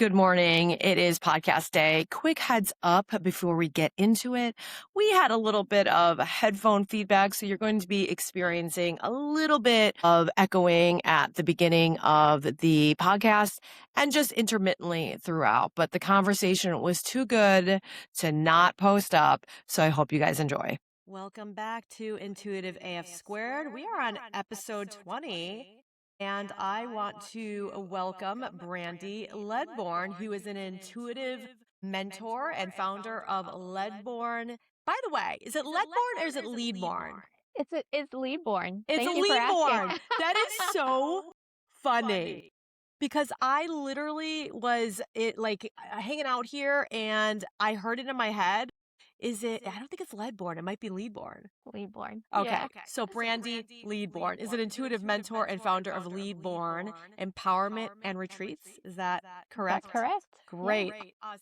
Good morning. It is podcast day. Quick heads up before we get into it. We had a little bit of headphone feedback, so you're going to be experiencing a little bit of echoing at the beginning of the podcast and just intermittently throughout. But the conversation was too good to not post up, so I hope you guys enjoy. Welcome back to Intuitive AF Squared. We are on episode 20. And I want to welcome Brandy Leadborn, who is an intuitive mentor and founder of Leadborn. By the way, is it Leadborn or is it Leadborn? It's Leadborn. It's Thank a you for Leadborn. asking. That is so funny. Because I literally was hanging out here and I heard it in my head. I don't think it's Leadborn. It might be Leadborn. Leadborn. Okay. Yeah. So Brandy Leadborn is an intuitive mentor and founder of Leadborn Empowerment and Retreats. Is that correct? That's correct. Great.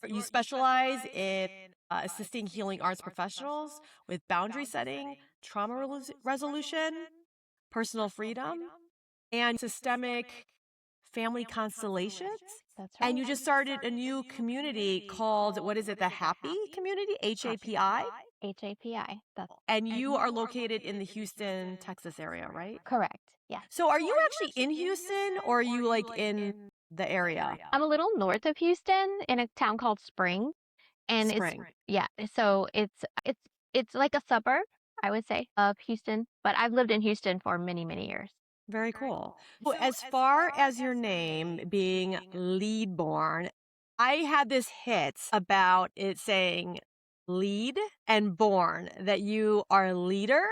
You specialize in assisting healing arts professionals with boundary setting, trauma resolution, personal freedom, and systemic family constellations. That's right. And you just started a new community called, what is it, the H.A.P.I community? H.A.P.I? H.A.P.I. That's And you are located in the Houston, Texas area, right? correct. Yeah. So are you actually in Houston or are you like in the area? I'm a little north of Houston in a town called Spring. And Spring. so it's like a suburb, I would say, of Houston. But I've lived in Houston for many, many years. Very cool. So as far as your name being Leadborn, I had this hit about it saying lead and born, that you are a leader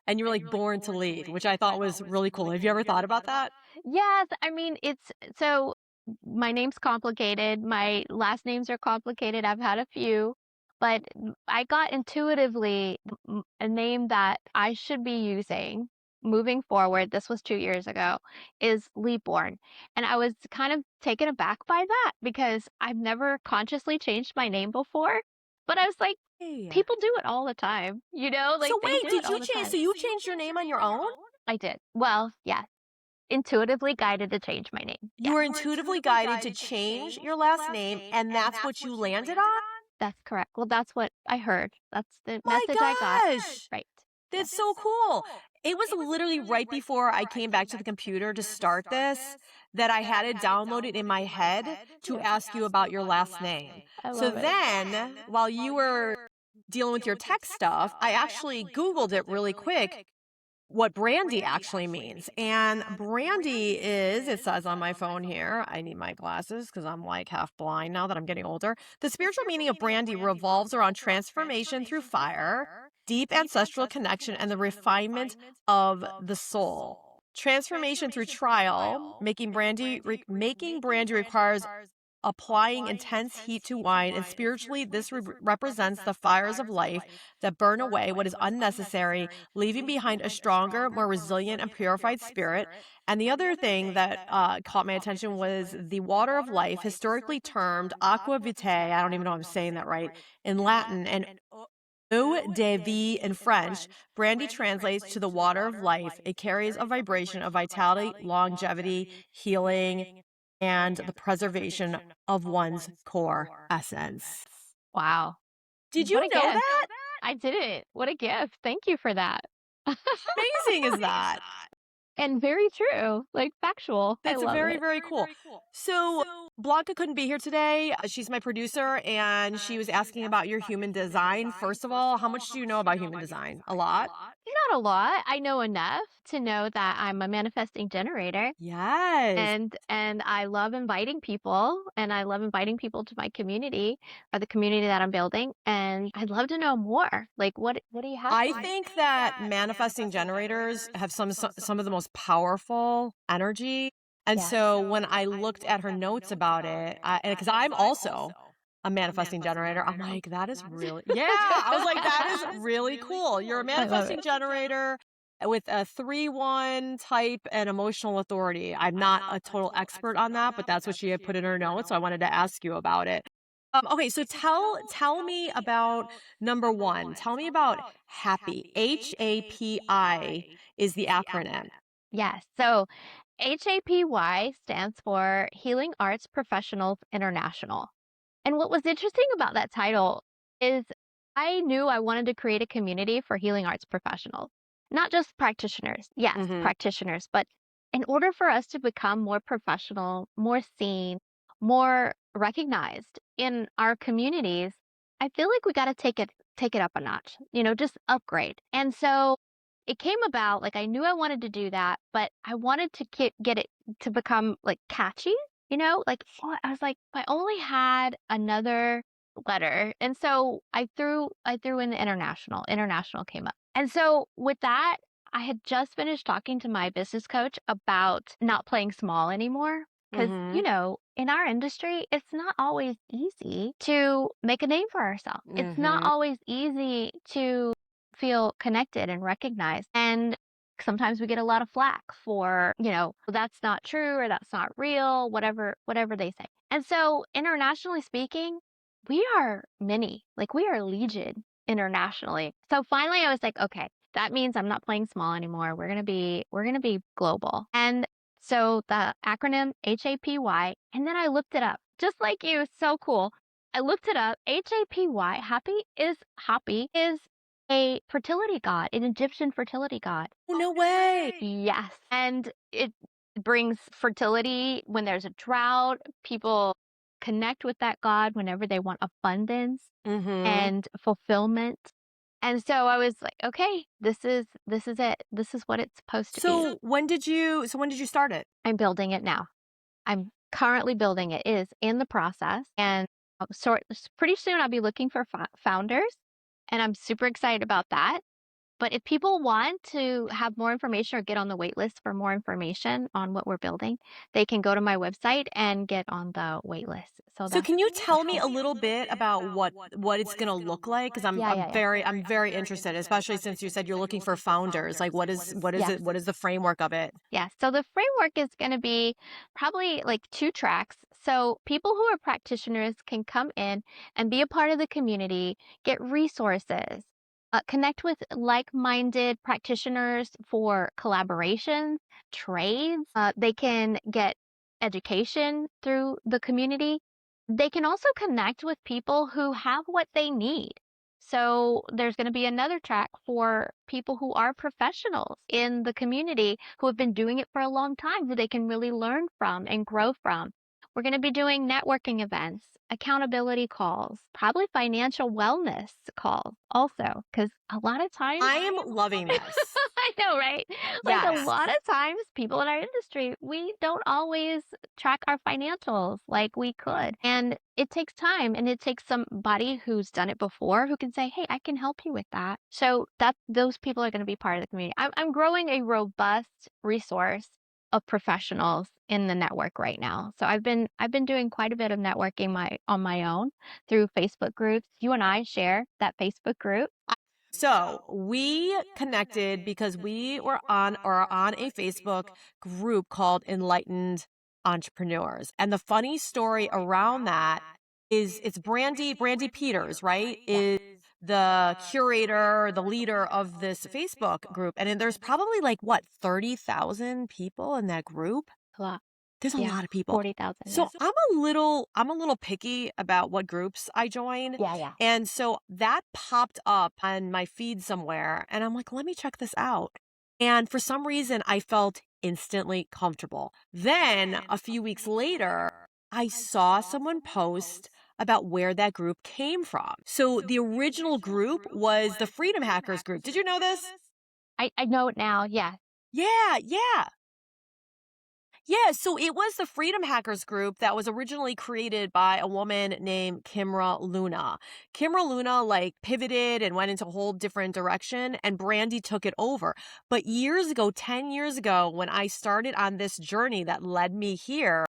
and you were like born to lead, which I thought was really cool. Have you ever thought about that? Yes, I mean so my name's complicated. My last names are complicated. I've had a few, but I got intuitively a name that I should be using moving forward. This was 2 years ago, is Leadborn. And I was kind of taken aback by that because I've never consciously changed my name before. But I was like, Hey. people do it all the time, you know? Like So they wait, do did it all you the change? time. So you changed your name on your own? I did. Well, yeah. Intuitively guided to change my name. You were intuitively guided to change your last name, and that's what you landed on? That's correct. Well, that's what I heard. That's the My message I got. gosh. Right. That's so cool. It was literally right before I came back to the computer to start this that I had it downloaded in my head to ask you about your last name. I So love it. then, while you were dealing with your tech stuff, I actually Googled it really quick what Brandy actually means. And Brandy is, it says on my phone here, I need my glasses because I'm like half blind now that I'm getting older. The spiritual meaning of Brandy revolves around transformation through fire, deep ancestral connection, and the refinement of the soul. Transformation through trial, making Brandy requires applying intense heat to wine, and spiritually, this represents the fires of life that burn away what is unnecessary, leaving behind a stronger, more resilient, and purified spirit. And the other thing that caught my attention was the water of life, historically termed aqua vitae. I don't even know if I'm saying that right in Latin, and eau de vie in French. Brandy translates to the water of life. It carries a vibration of vitality, longevity, healing, and the preservation of one's core essence. Wow. Did you What a know gift. that? I didn't. What a gift. Thank you for that. How amazing is that? And very true. Like factual. I That's love very, it. very cool. So Blanca couldn't be here today. She's my producer, and she was asking about your human design. First of all, how much do you know about human design? A lot? Not a lot. I know enough to know that I'm a manifesting generator. Yes. And I love inviting people, and I love inviting people to my community or the community that I'm building. And I'd love to know more. Like, what do you have? I think that manifesting generators have some of the most powerful energy. And Yeah. so when I looked at her notes about it, because I'm also a manifesting generator, I'm like, that is really, yeah. I was like, that is really cool. You're a love it. manifesting generator with a 3-1 type and emotional authority. I'm not a total expert on that, but that's what she had put in her notes. So I wanted to ask you about it. Okay, so tell me about number one. Tell me about H.A.P.I. H-A.P.I is the acronym. Yes. So HAPY stands for Healing Arts Professionals International. And what was interesting about that title is I knew I wanted to create a community for healing arts professionals, not just practitioners. Yes, Mhm. practitioners, but in order for us to become more professional, more seen, more recognized in our communities, I feel like we got to take it up a notch, just upgrade. And so it came about like I knew I wanted to do that, but I wanted to get it to become like catchy, like I was like, if I only had another letter. And so I threw in the international. International came up. And so with that, I had just finished talking to my business coach about not playing small anymore. Because, Mhm. in our industry, it's not always easy to make a name for ourselves. It's not Mhm. always easy to feel connected and recognized. And sometimes we get a lot of flack for, that's not true or that's not real, whatever they say. And so internationally speaking, we are many, like we are legion internationally. So finally I was like, okay, that means I'm not playing small anymore. We're going to be global. And so the acronym HAPY, and then I looked it up. Just like you, so cool. I looked it up. HAPY, happy is a fertility god, an Egyptian fertility god. Oh, no way. Yes. And it brings fertility when there's a drought. People connect with that god whenever they want abundance Mhm. and fulfillment. And so I was like, okay, this is it. This is what it's supposed to be. So when did you start it? I'm building it now. I'm currently building it. It is in the process, and pretty soon I'll be looking for founders, and I'm super excited about that. But if people want to have more information or get on the wait list for more information on what we're building, they can go to my website and get on the wait list. So So that's can you that's tell me cool. a little bit about what it's going to look like? Because I'm Yeah, I'm yeah, yeah. very I'm very interested, especially since you said you're looking for founders. Like what is Yes. it? What is the framework of it? Yeah, so the framework is going to be probably like two tracks. So people who are practitioners can come in and be a part of the community, get resources, connect with like-minded practitioners for collaborations, trades. They can get education through the community. They can also connect with people who have what they need. So there's going to be another track for people who are professionals in the community who have been doing it for a long time, who they can really learn from and grow from. We're going to be doing networking events, accountability calls, probably financial wellness calls also, because a lot of times I am loving this. I know, right? Like a Yes. lot of times, people in our industry, we don't always track our financials like we could. And it takes time and it takes somebody who's done it before who can say, hey, I can help you with that. So that those people are going to be part of the community. I'm growing a robust resource of professionals in the network right now. So I've been doing quite a bit of networking on my own through Facebook groups. You and I share that Facebook group. So we connected because we were on a Facebook group called Enlightened Entrepreneurs. And the funny story around that is it's Brandy Peters, right? Is the curator, the leader of this Facebook group. And then there's probably like what, 30,000 people in that group? A lot. There's a Yeah. lot of people. 40,000. So Yeah. I'm a little picky about what groups I join. Yeah. Yeah. And so that popped up on my feed somewhere and I'm like, let me check this out. And for some reason I felt instantly comfortable. Then a few weeks later, I saw someone post about where that group came from. So the original group was the Freedom Hackers group. Did you know this? I know it now. Yeah. Yeah, yeah. Yeah, so it was the Freedom Hackers group that was originally created by a woman named Kimra Luna. Kimra Luna like pivoted and went into a whole different direction and Brandy took it over. But years ago, 10 years ago, when I started on this journey that led me here,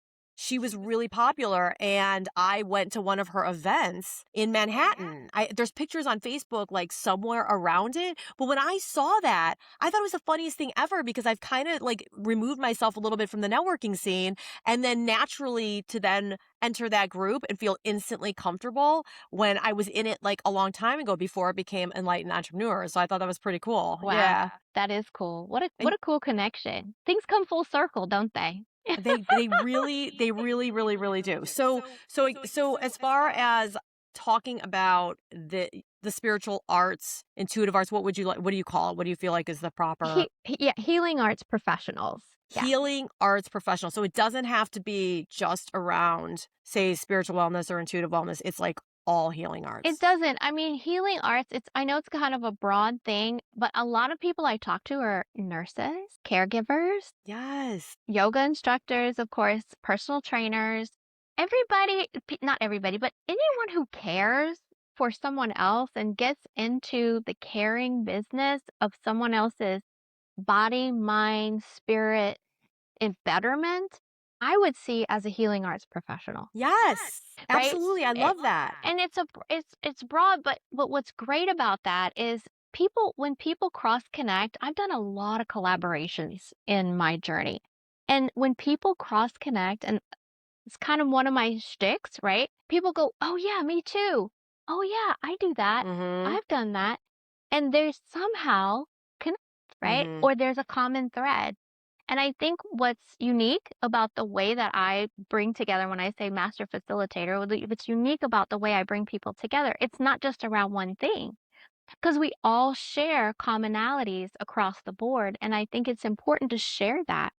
she was really popular, and I went to one of her events in Manhattan. There's pictures on Facebook, like, somewhere around it, but when I saw that, I thought it was the funniest thing ever because I've kinda, like, removed myself a little bit from the networking scene, and then naturally to then enter that group and feel instantly comfortable when I was in it, like, a long time ago before I became enlightened entrepreneur, so I thought that was pretty cool. Wow, Yeah. that is cool. What And a cool connection. Things come full circle, don't they? they really do. So as far as talking about the spiritual arts, intuitive arts, what do you call it? What do you feel like is the proper Yeah, healing arts professionals. Yeah. healing arts professional? So it doesn't have to be just around, say, spiritual wellness or intuitive wellness. It's like all healing It arts. doesn't. I mean, healing arts, I know it's kind of a broad thing, but a lot of people I talk to are nurses, caregivers, Yes. yoga instructors, of course, personal trainers. Everybody, not everybody, but anyone who cares for someone else and gets into the caring business of someone else's body, mind, spirit, and betterment, I would see as a healing arts professional, Yes. right? Absolutely. I It, love that. and it's broad, but what's great about that is people when people cross connect, I've done a lot of collaborations in my journey. And when people cross connect, and it's kind of one of my shticks, right? People go, "Oh yeah, me too. Oh yeah, I do that. Mhm. I've done that." And there's somehow connect, right? Mhm. Or there's a common thread. And I think what's unique about the way that I bring together when I say master facilitator, what's unique about the way I bring people together, it's not just around one thing because we all share commonalities across the board. And I think it's important to share that.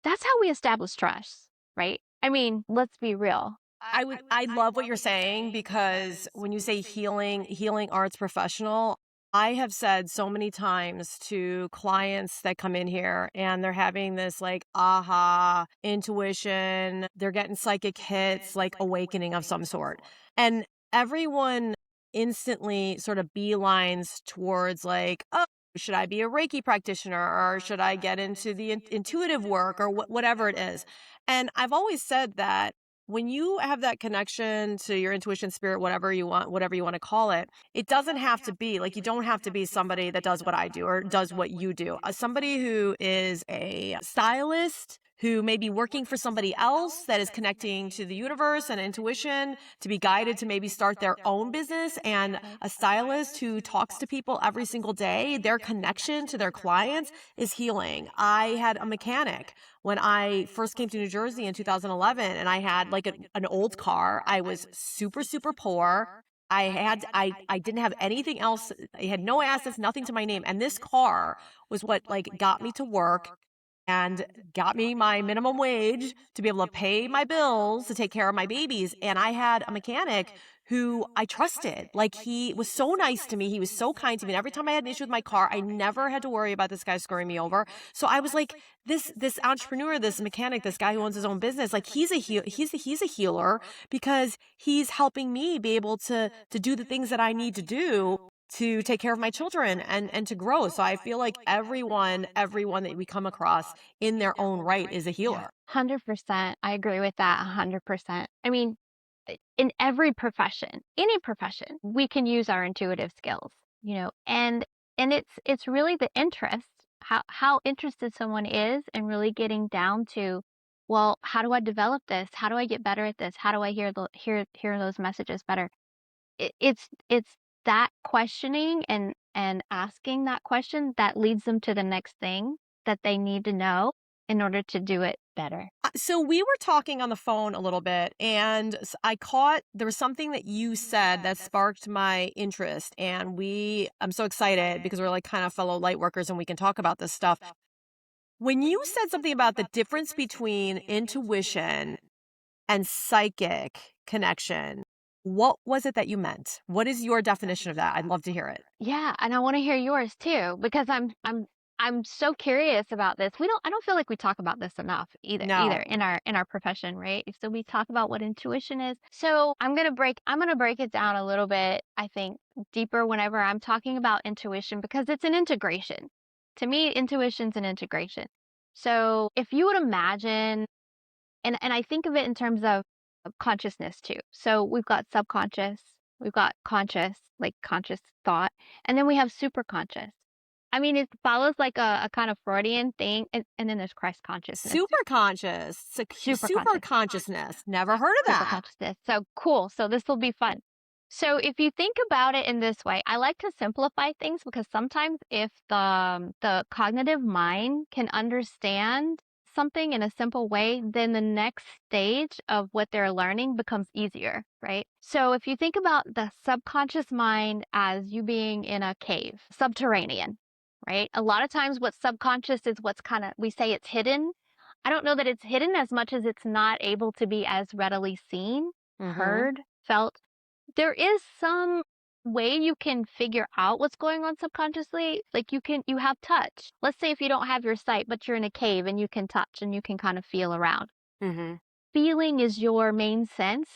That's how we establish trust, right? I mean, let's be real. I love what you're saying because when you say healing arts professional, I have said so many times to clients that come in here and they're having this like aha intuition, they're getting psychic hits, like awakening of some sort. And everyone instantly sort of beelines towards like, oh, should I be a Reiki practitioner or should I get into the intuitive work or whatever it is? And I've always said that when you have that connection to your intuition, spirit, whatever you want to call it, it doesn't have to be like you don't have to be somebody that does what I do or does what you do. Somebody who is a stylist who may be working for somebody else that is connecting to the universe and intuition to be guided to maybe start their own business, and a stylist who talks to people every single day, their connection to their clients is healing. I had a mechanic when I first came to New Jersey in 2011, and I had like an old car. I was super, super poor. I didn't have anything else. I had no assets, nothing to my name. And this car was what like got me to work and got me my minimum wage to be able to pay my bills, to take care of my babies. And I had a mechanic who I trusted. Like, he was so nice to me. He was so kind to me. And every time I had an issue with my car, I never had to worry about this guy screwing me over. So I was like, this entrepreneur, this mechanic, this guy who owns his own business, like he's a healer because he's helping me be able to do the things that I need to do to take care of my children and to grow. So I feel like everyone that we come across in their own right is a Yeah. healer. 100%. I agree with that 100%. I mean, in every profession, any profession, we can use our intuitive skills, and it's really the interest, how interested someone is and really getting down to, well, how do I develop this? How do I get better at this? How do I hear those messages better? It's that questioning and asking that question that leads them to the next thing that they need to know in order to do it better. So we were talking on the phone a little bit, and I caught there was something that you said that sparked my interest, and I'm so excited because we're like kind of fellow light workers and we can talk about this stuff. When you said something about the difference between intuition and psychic connection, what was it that you meant? What is your definition of that? I'd love to hear it. Yeah, and I wanna hear yours too, because I'm so curious about this. I don't feel like we talk about this enough either No. in our profession, right? So we talk about what intuition is. So I'm gonna break it down a little bit, I think, deeper whenever I'm talking about intuition because it's an integration. To me, intuition's an integration. So if you would imagine And I think of it in terms of consciousness too. So we've got subconscious, we've got conscious, like conscious thought, and then we have superconscious. I mean, it follows like a kind of Freudian thing, and then there's Christ consciousness, Super conscious. super Super conscious, consciousness. Never heard of super that. consciousness. So cool. So this will be fun. So if you think about it in this way, I like to simplify things because sometimes if the cognitive mind can understand something in a simple way, then the next stage of what they're learning becomes easier, right? So if you think about the subconscious mind as you being in a cave, subterranean, right? A lot of times what subconscious is what's kind of, we say it's hidden. I don't know that it's hidden as much as it's not able to be as readily seen, Mm-hmm. heard, felt. There is some way you can figure out what's going on subconsciously. Like you have touch. Let's say if you don't have your sight, but you're in a cave and you can touch and you can kind of feel around. Mm-hmm. Feeling is your main sense.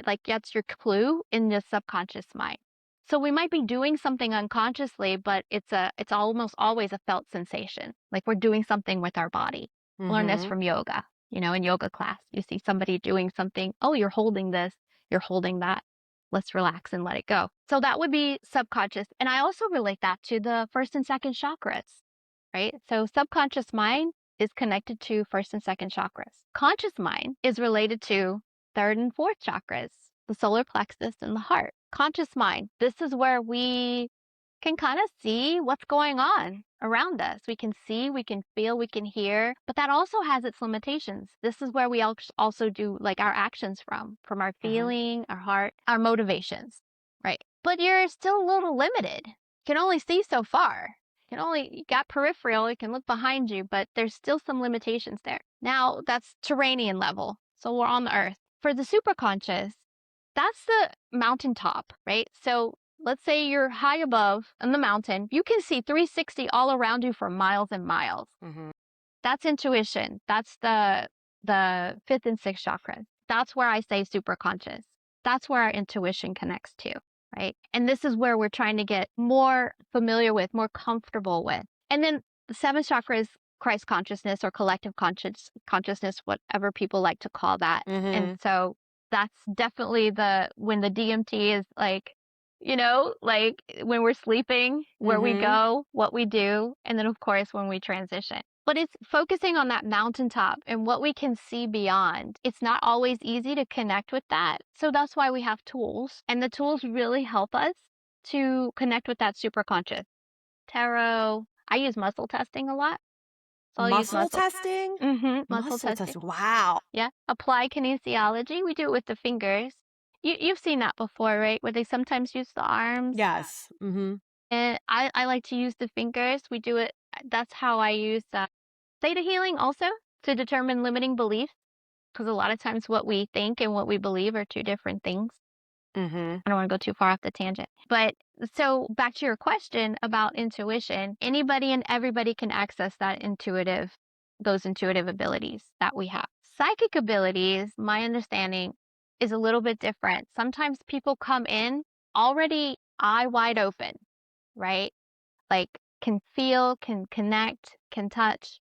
Like that's your clue in the subconscious mind. So we might be doing something unconsciously, but it's almost always a felt sensation. Like we're doing something with our body. Learn this Mm-hmm. from yoga. In yoga class, you see somebody doing something. Oh, you're holding this, you're holding that. Let's relax and let it go. So that would be subconscious. And I also relate that to the first and second chakras, right? So subconscious mind is connected to first and second chakras. Conscious mind is related to third and fourth chakras, the solar plexus and the heart. Conscious mind, this is where we can kind of see what's going on around us. We can see, we can feel, we can hear, but that also has its limitations. This is where we also do like our actions from our Mm-hmm. feeling, our heart, our motivations, right? But you're still a little limited. You can only see so far. You got peripheral, you can look behind you, but there's still some limitations there. Now that's terranean level. So we're on the earth. For the superconscious, that's the mountaintop, right? So let's say you're high above in the mountain. You can see 360 all around you for miles and miles. Mm-hmm. That's intuition. That's the fifth and sixth chakras. That's where I say superconscious. That's where our intuition connects to, right? And this is where we're trying to get more familiar with, more comfortable with. And then the seventh chakra is Christ consciousness or collective consciousness, whatever people like to call that. And Mm-hmm. so that's definitely when the DMT is like when we're sleeping, where we Mm-hmm. go, what we do, and then of course when we transition. But it's focusing on that mountaintop and what we can see beyond. It's not always easy to connect with that. So that's why we have tools. And the tools really help us to connect with that superconscious. Tarot. I use muscle testing a lot. So I'll use Muscle muscle. testing? Muscle Muscle testing. testing. Wow. Yeah. Apply kinesiology. We do it with the fingers. You've seen that before, right? Where they sometimes use the arms. Yes. Mm-hmm. And I like to use the fingers. We do it. That's how I use theta healing also to determine limiting beliefs. Because a lot of times what we think and what we believe are two different things. Mm-hmm. I don't want to go too far off the tangent. But so back to your question about intuition, anybody and everybody can access those intuitive abilities that we have. Psychic abilities, my understanding, is a little bit different. Sometimes people come in already eye wide open, right? Like can feel, can connect, can touch,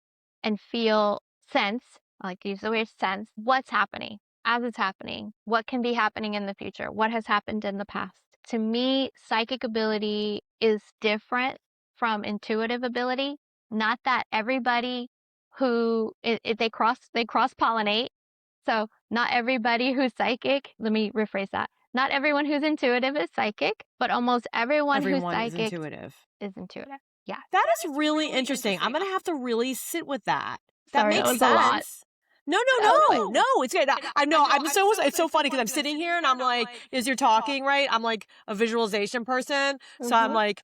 and feel, sense, I like to use the word sense, what's happening as it's happening, what can be happening in the future, what has happened in the past. To me, psychic ability is different from intuitive ability. Not that everybody they cross pollinate. So not everybody who's psychic, let me rephrase that. Not everyone who's intuitive is psychic, but almost everyone who's Everyone is psychic intuitive. is intuitive. Yeah. That is really interesting. I'm going to have to really sit with that. That Sorry, that makes was a lot. sense. No, No, no, no. no, no. It's good. I know. It's so funny because I'm sitting here and I'm like, as you're talking, right? I'm like a visualization person. So I'm Mhm. like,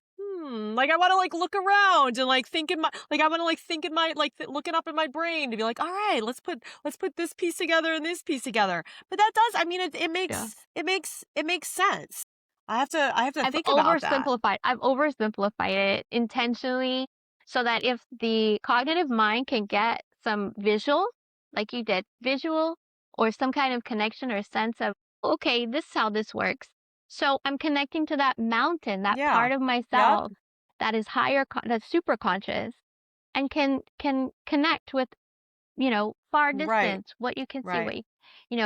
like I want to like look around and like think in my, like I want to like think in my, like looking up in my brain to be like, all right, let's put this piece together and this piece together. But that does, I mean, Yes. it makes sense. I have to I've think about that. oversimplified. I've oversimplified it intentionally so that if the cognitive mind can get some visual, like you did, visual or some kind of connection or sense of, okay, this is how this works. So I'm connecting to that mountain, that Yeah. part of Yep. myself that is that's super conscious and can connect with, far Right. distance, what you can see, Right.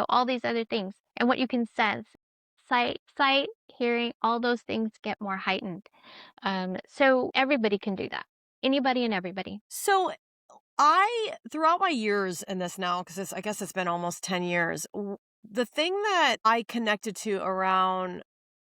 all these other things, and what you can sense. Sight, hearing, all those things get more heightened. So everybody can do that. Anybody and everybody. So throughout my years in this now, because I guess it's been almost 10 years, the thing that I connected to around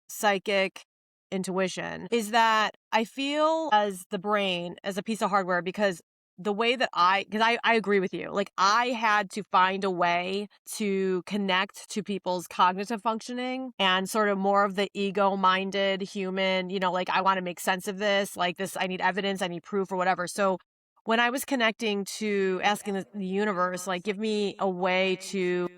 psychic intuition is that I feel as the brain as a piece of hardware because the way that because I agree with you. Like, I had to find a way to connect to people's cognitive functioning and sort of more of the ego minded human, like, I want to make sense of this, like this, I need evidence, I need proof or whatever. So when I was connecting to asking the universe, like, give me a way to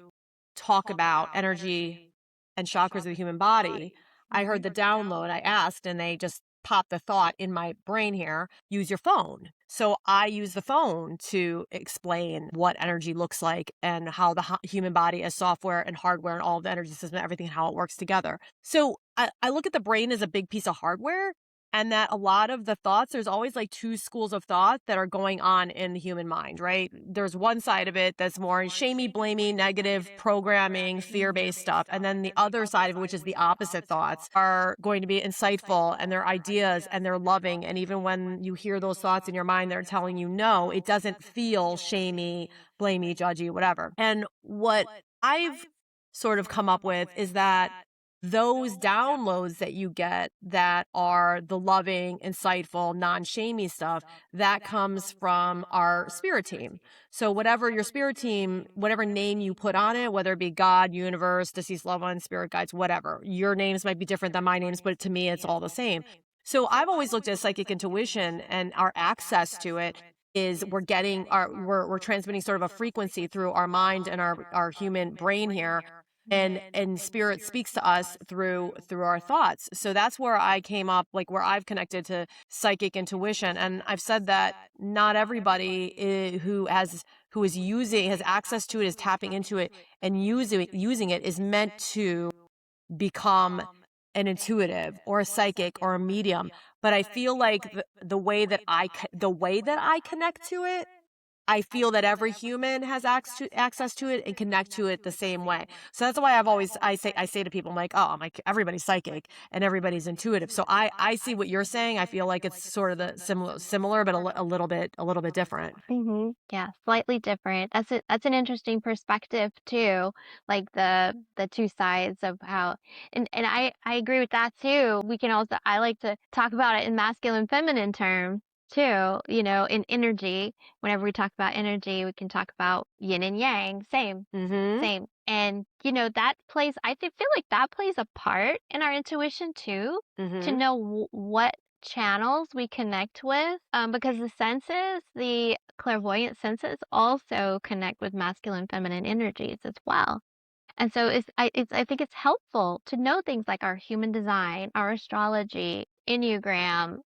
talk about energy and chakras of the human body, I heard the download. I asked, and they just popped the thought in my brain here, use your phone. So I use the phone to explain what energy looks like and how the human body as software and hardware and all of the energy system, everything, how it works together. So I look at the brain as a big piece of hardware, and that a lot of the thoughts, there's always like two schools of thought that are going on in the human mind, right? There's one side of it that's more shamey, blamey, negative programming, fear-based stuff. And then the other side of it, which is the opposite thoughts, are going to be insightful and they're ideas and they're loving. And even when you hear those thoughts in your mind, they're telling you no, it doesn't feel shamey, blamey, judgy, whatever. And what I've sort of come up with is that those downloads that you get that are the loving, insightful, non-shamey stuff, that comes from our spirit team. So whatever your spirit team, whatever name you put on it, whether it be God, universe, deceased loved ones, spirit guides, whatever, your names might be different than my names, but to me, it's all the same. So I've always looked at psychic intuition and our access to it is we're transmitting sort of a frequency through our mind and our human brain here, and spirit speaks to us through our thoughts. So that's where I came up, like, where I've connected to psychic intuition. And I've said that not everybody who is using, has access to it, is tapping into it and using it, is meant to become an intuitive or a psychic or a medium. But I feel like the way that I connect to it, I feel that every human has access to it and connect to it the same way. So that's why I say to people, I'm like, everybody's psychic and everybody's intuitive. So I see what you're saying. I feel like it's sort of the similar, but a little bit different. Yeah, slightly different. That's an interesting perspective too, like the two sides of how, and I agree with that too. We can also, I like to talk about it in masculine feminine terms too, in energy. Whenever we talk about energy, we can talk about yin and yang, same, Mm-hmm. same. And that plays, feel like that plays a part in our intuition too, to Mm-hmm. know what channels we connect with, because the clairvoyant senses also connect with masculine feminine energies as well. And so I think it's helpful to know things like our human design, our astrology, enneagram,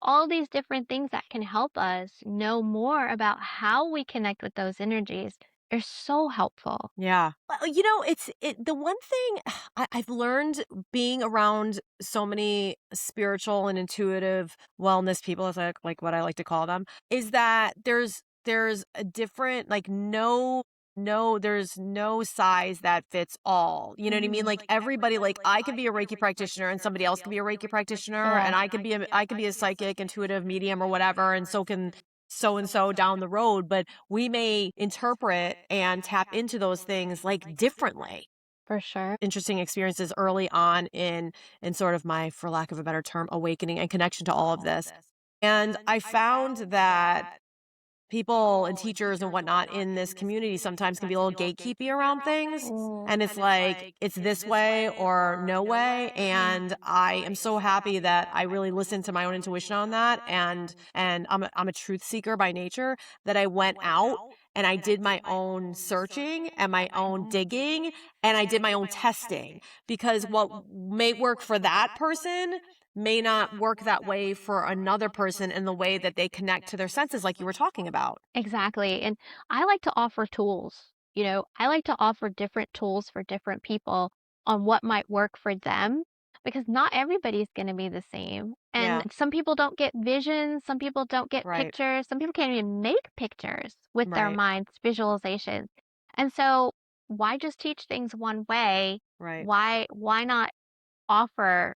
all these different things that can help us know more about how we connect with those energies are so helpful. Yeah. Well, the one thing I've learned being around so many spiritual and intuitive wellness people, as like what I like to call them, is that there's a different, like, there's no size that fits all. You know what I mean? Like, everybody, like, I could be a Reiki practitioner and somebody else could be a Reiki practitioner, and Correct. I could be a psychic, intuitive medium or whatever, and so can so and so down the road, but we may interpret and tap into those things like differently. For sure. Interesting experiences early on in sort of my, for lack of a better term, awakening and connection to all of this. And I found that people and teachers and whatnot in this community sometimes can be a little gatekeepy around things. Mm. And it's like, it's this way or no way. And I am so happy that I really listened to my own intuition on that. And I'm a truth seeker by nature, that I went out and I did my own searching and my own digging and I did my own testing, because what may work for that person may not work that way for another person in the way that they connect to their senses, like you were talking about. Exactly. And I like to offer tools. I like to offer different tools for different people on what might work for them, because not everybody's going to be the same. And Yeah. some people don't get visions, some people don't get Right. pictures, some people can't even make pictures with their Right. minds, visualizations. And so why just teach things one way? Right. Why not offer,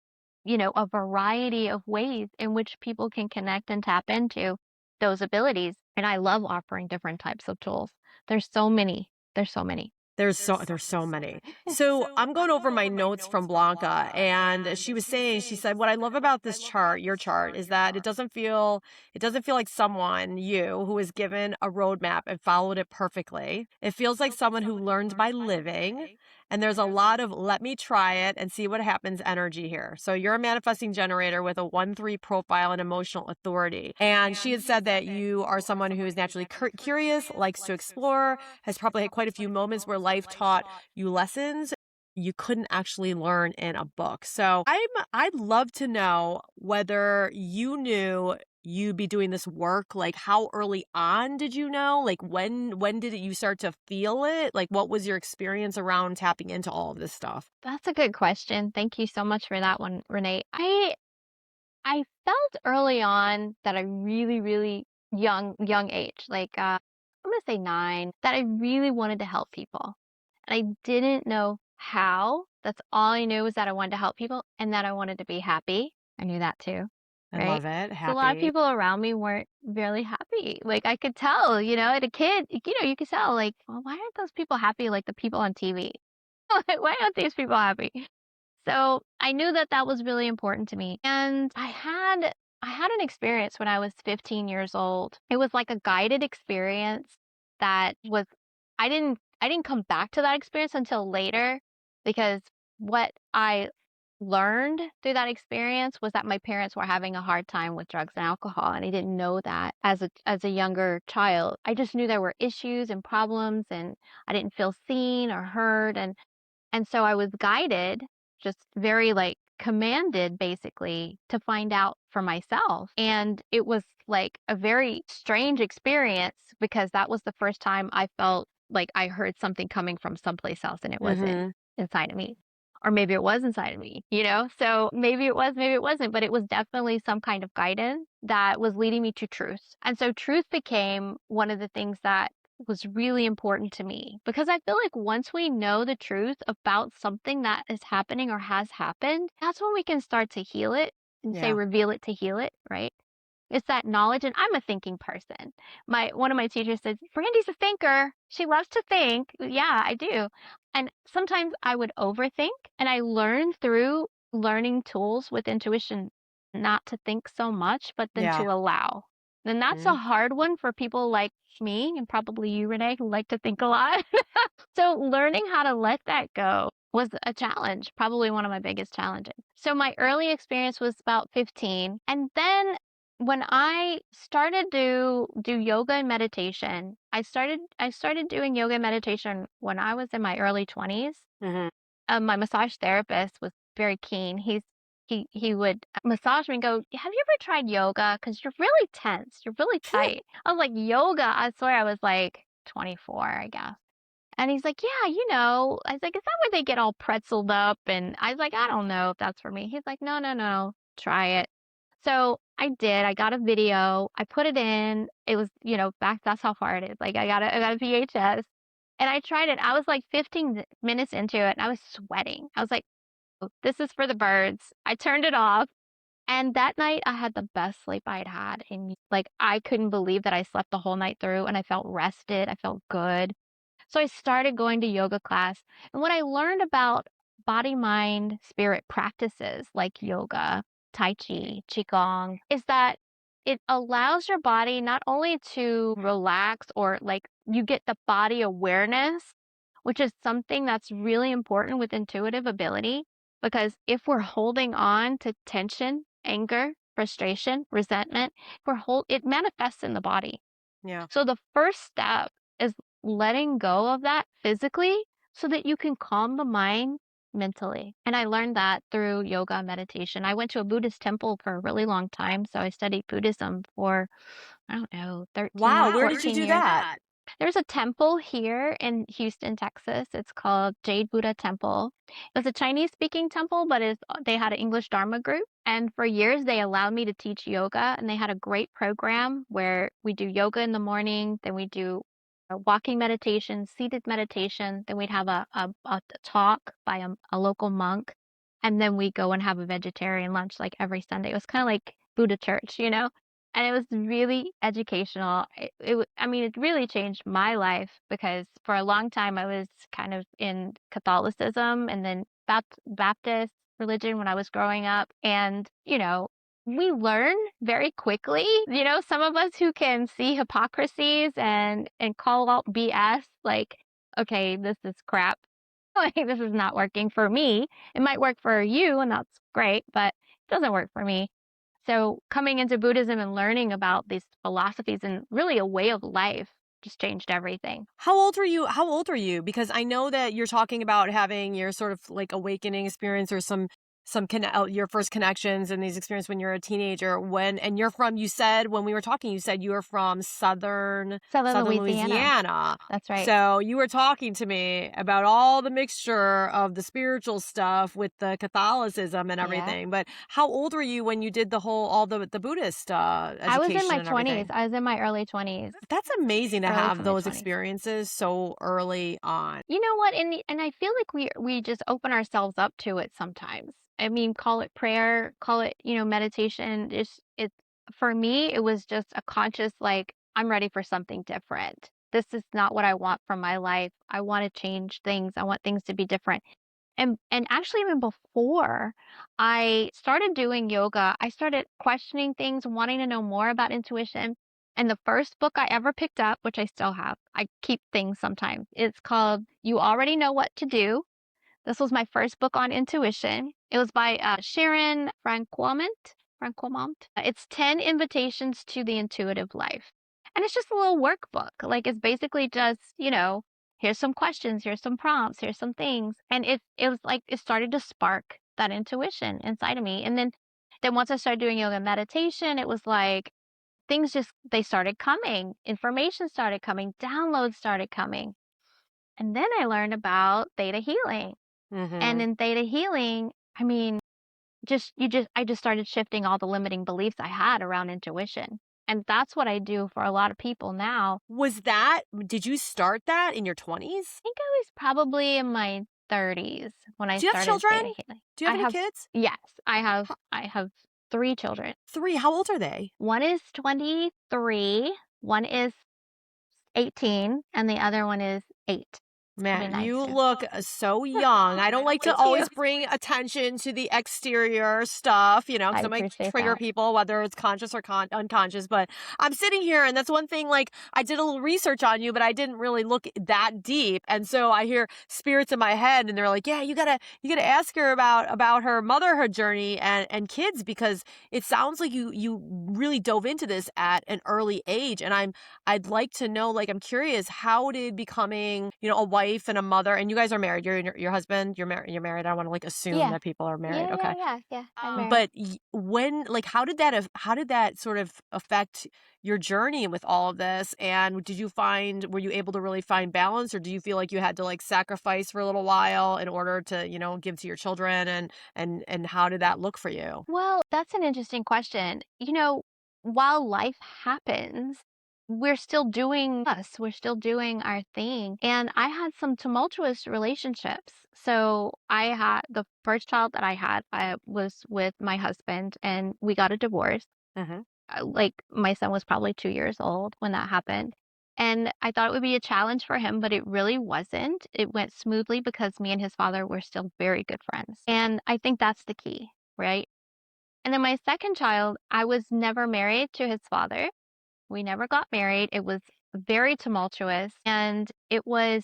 a variety of ways in which people can connect and tap into those abilities? And I love offering different types of tools. There's so many. There's so many. There's so many. So I'm going over my notes from Blanca, and she was saying, she said, "What I love about this chart, your chart, is that it doesn't feel like someone, you, who was given a roadmap and followed it perfectly. It feels like someone who learned by living. And there's a lot of let me try it and see what happens energy here. So you're a manifesting generator with a 1-3 profile and emotional authority. And she had said that you are someone who is naturally curious, likes to explore, has probably had quite a few moments where life taught you lessons you couldn't actually learn in a book. So I'd love to know whether you knew you'd be doing this work. Like, how early on did you know? Like, when did you start to feel it? Like, what was your experience around tapping into all of this stuff? That's a good question. Thank you so much for that one, Renee. I felt early on that I really, really young age, like I'm gonna say 9, that I really wanted to help people. And I didn't know how. That's all I knew was that I wanted to help people and that I wanted to be happy. I knew that too, I right? love it. So a lot of Happy. people around me weren't really happy. Like I could tell, at a kid, you could tell, like, well, why aren't those people happy like the people on TV? Like, why aren't these people happy? So I knew that that was really important to me. And I had an experience when I was 15 years old. It was like a guided experience that was I didn't come back to that experience until later because what I learned through that experience was that my parents were having a hard time with drugs and alcohol, and I didn't know that as a younger child. I just knew there were issues and problems, and I didn't feel seen or heard, and so I was guided, just very, like, commanded basically to find out for myself. And it was like a very strange experience because that was the first time I felt like I heard something coming from someplace else and it wasn't Mm-hmm. inside of me. Or maybe it was inside of me, you know? So maybe it was, maybe it wasn't, but it was definitely some kind of guidance that was leading me to truth. And so truth became one of the things that was really important to me because I feel like once we know the truth about something that is happening or has happened, that's when we can start to heal it and say Yeah. reveal it to heal it, right? It's that knowledge, and I'm a thinking person. My One of my teachers says, "Brandy's a thinker. She loves to think." Yeah, I do. And sometimes I would overthink, and I learned through learning tools with intuition not to think so much, but then Yeah. to allow. And that's a Mhm. hard one for people like me and probably you, Renee, who like to think a lot. So learning how to let that go was a challenge, probably one of my biggest challenges. So my early experience was about 15. And then when I started to do yoga and meditation, I started doing yoga and meditation when I was in my early 20s. Mhm. My massage therapist was very keen. He would massage me and go, "Have you ever tried yoga? Because you're really tense. You're really tight." I was like, "Yoga?" I swear I was like 24, I guess. And he's like, "Yeah, you know." I was like, "Is that where they get all pretzeled up?" And I was like, "I don't know if that's for me." He's like, "No, no, no, try it." So I did. I got a video. I put it in. It was, back. That's how far it is. Like I got a VHS, and I tried it. I was like 15 minutes into it, and I was sweating. I was like, "Oh, this is for the birds." I turned it off, and that night I had the best sleep I'd had in like I couldn't believe that I slept the whole night through, and I felt rested. I felt good. So I started going to yoga class. And what I learned about body, mind, spirit practices like yoga, Tai Chi, Qigong is that it allows your body not only to relax or like you get the body awareness, which is something that's really important with intuitive ability. Because if we're holding on to tension, anger, frustration, resentment, it manifests in the body. Yeah. So the first step is letting go of that physically so that you can calm the mind mentally. And I learned that through yoga and meditation. I went to a Buddhist temple for a really long time. So I studied Buddhism for, I don't know, 13, Wow, wow, where did you 14 do years. that? There's a temple here in Houston, Texas. It's called Jade Buddha Temple. It was a Chinese speaking temple, but they had an English Dharma group. And for years, they allowed me to teach yoga. And they had a great program where we do yoga in the morning, then we do a walking meditation, seated meditation, then we'd have a talk by a local monk. And then we go and have a vegetarian lunch like every Sunday. It was kind of like Buddha church, you know? And it was really educational. I mean, it really changed my life because for a long time I was kind of in Catholicism and then Baptist religion when I was growing up. And, we learn very quickly. Some of us who can see hypocrisies and call out BS, like, okay, this is crap. Like, this is not working for me. It might work for you, and that's great, but it doesn't work for me. So coming into Buddhism and learning about these philosophies and really a way of life just changed everything. How old were you? Because I know that you're talking about having your sort of like awakening experience or your first connections and these experiences when you're a teenager. And you're from, you said when we were talking, you said you were from Southern Southern Louisiana. Louisiana. That's right. So you were talking to me about all the mixture of the spiritual stuff with the Catholicism and Yeah. everything. But how old were you when you did all the Buddhist I was in education my and 20s. everything? I was in my early 20s, That's amazing to early have to mid those 20s. experiences so early on. You know what? And I feel like we just open ourselves up to it sometimes. I mean, call it prayer, call it, meditation. It's for me, it was just a conscious like I'm ready for something different. This is not what I want from my life. I want to change things. I want things to be different. And actually even before I started doing yoga, I started questioning things, wanting to know more about intuition. And the first book I ever picked up, which I still have, I keep things sometimes. It's called You Already Know What to Do. This was my first book on intuition. It was by Sharon Franquomont. Franquomont. It's 10 Invitations to the Intuitive Life. And it's just a little workbook. Like it's basically just, here's some questions, here's some prompts, here's some things. And it was like it started to spark that intuition inside of me. And then once I started doing yoga meditation, it was like things just they started coming. Information started coming, downloads started coming. And then I learned about theta healing. And Mhm. in theta healing, I mean, I just started shifting all the limiting beliefs I had around intuition. And that's what I do for a lot of people now. Did you start that in your I 20s? think I was probably in my 30s when I Do you have started theta children? healing. Do you have any kids? Yes, Ho I have 3 children. 3, how old are they? One is 23, one is 18, and the other one is 8. She'll be Man, 9 you soon. look so young. I don't like to Thank you. always bring attention to the exterior stuff, I because it might appreciate trigger that. people, whether it's conscious or unconscious. But I'm sitting here, and that's one thing. Like, I did a little research on you, but I didn't really look that deep. And so I hear spirits in my head, and they're like, "Yeah, you gotta ask her about her motherhood journey and kids, because it sounds like you really dove into this at an early age." And I'd like to know, like, I'm curious, how did becoming, a wife and a mother, and you guys are married, your husband, you're married. I don't want to like assume Yeah. that people are married. Yeah, Okay. yeah, yeah, yeah. I'm married. But when, like, how did that sort of affect your journey with all of this? And were you able to really find balance, or do you feel like you had to like sacrifice for a little while in order to, give to your children? And how did that look for you? Well, that's an interesting question. While life happens, we're still doing us, we're still doing our thing. And I had some tumultuous relationships. So I had the first child that I had, I was with my husband and we got a divorce. Hmm. Like my son was probably 2 years old when that happened. And I thought it would be a challenge for him, but it really wasn't. It went smoothly because me and his father were still very good friends. And I think that's the key, right? And then my second child, I was never married to his father. We never got married. It was very tumultuous and it was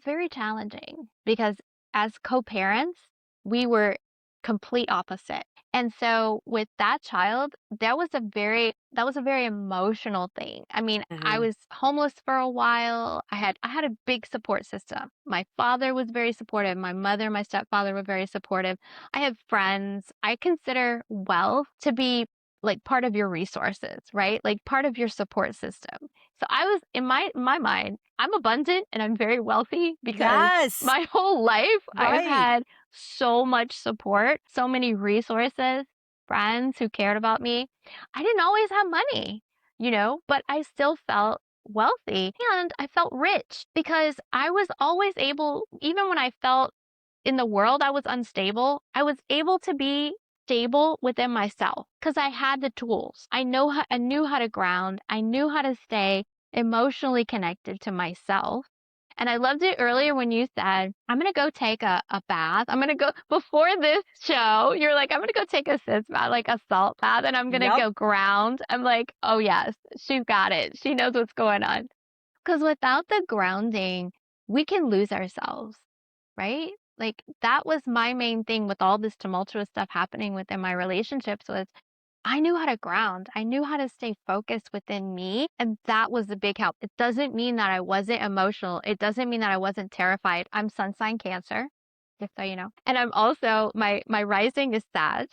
very challenging because as co-parents, we were complete opposite. And so with that child, that was a very emotional thing. I mean, I Hmm. was homeless for a while. I had a big support system. My father was very supportive. My mother, my stepfather were very supportive. I have friends. I consider wealth to be like part of your resources, right? Like part of your support system. So I was in my mind, I'm abundant and I'm very wealthy because Yes. my whole life I have Right. had so much support, so many resources, friends who cared about me. I didn't always have money, but I still felt wealthy and I felt rich because I was always able, even when I felt in the world I was unstable, I was able to be stable within myself because I had the tools. I knew how to ground. I knew how to stay emotionally connected to myself. And I loved it earlier when you said, I'm going to go take a bath. I'm going to go before this show. You're like, I'm going to go take a sitz bath, like a salt bath, and I'm going to Yep. go ground. I'm like, oh, yes, she's got it. She knows what's going on. Because without the grounding, we can lose ourselves, right? Like that was my main thing with all this tumultuous stuff happening within my relationships was I knew how to ground. I knew how to stay focused within me, and that was the big help. It doesn't mean that I wasn't emotional. It doesn't mean that I wasn't terrified. I'm sun sign Cancer, just so you know. And I'm also my rising is Sag,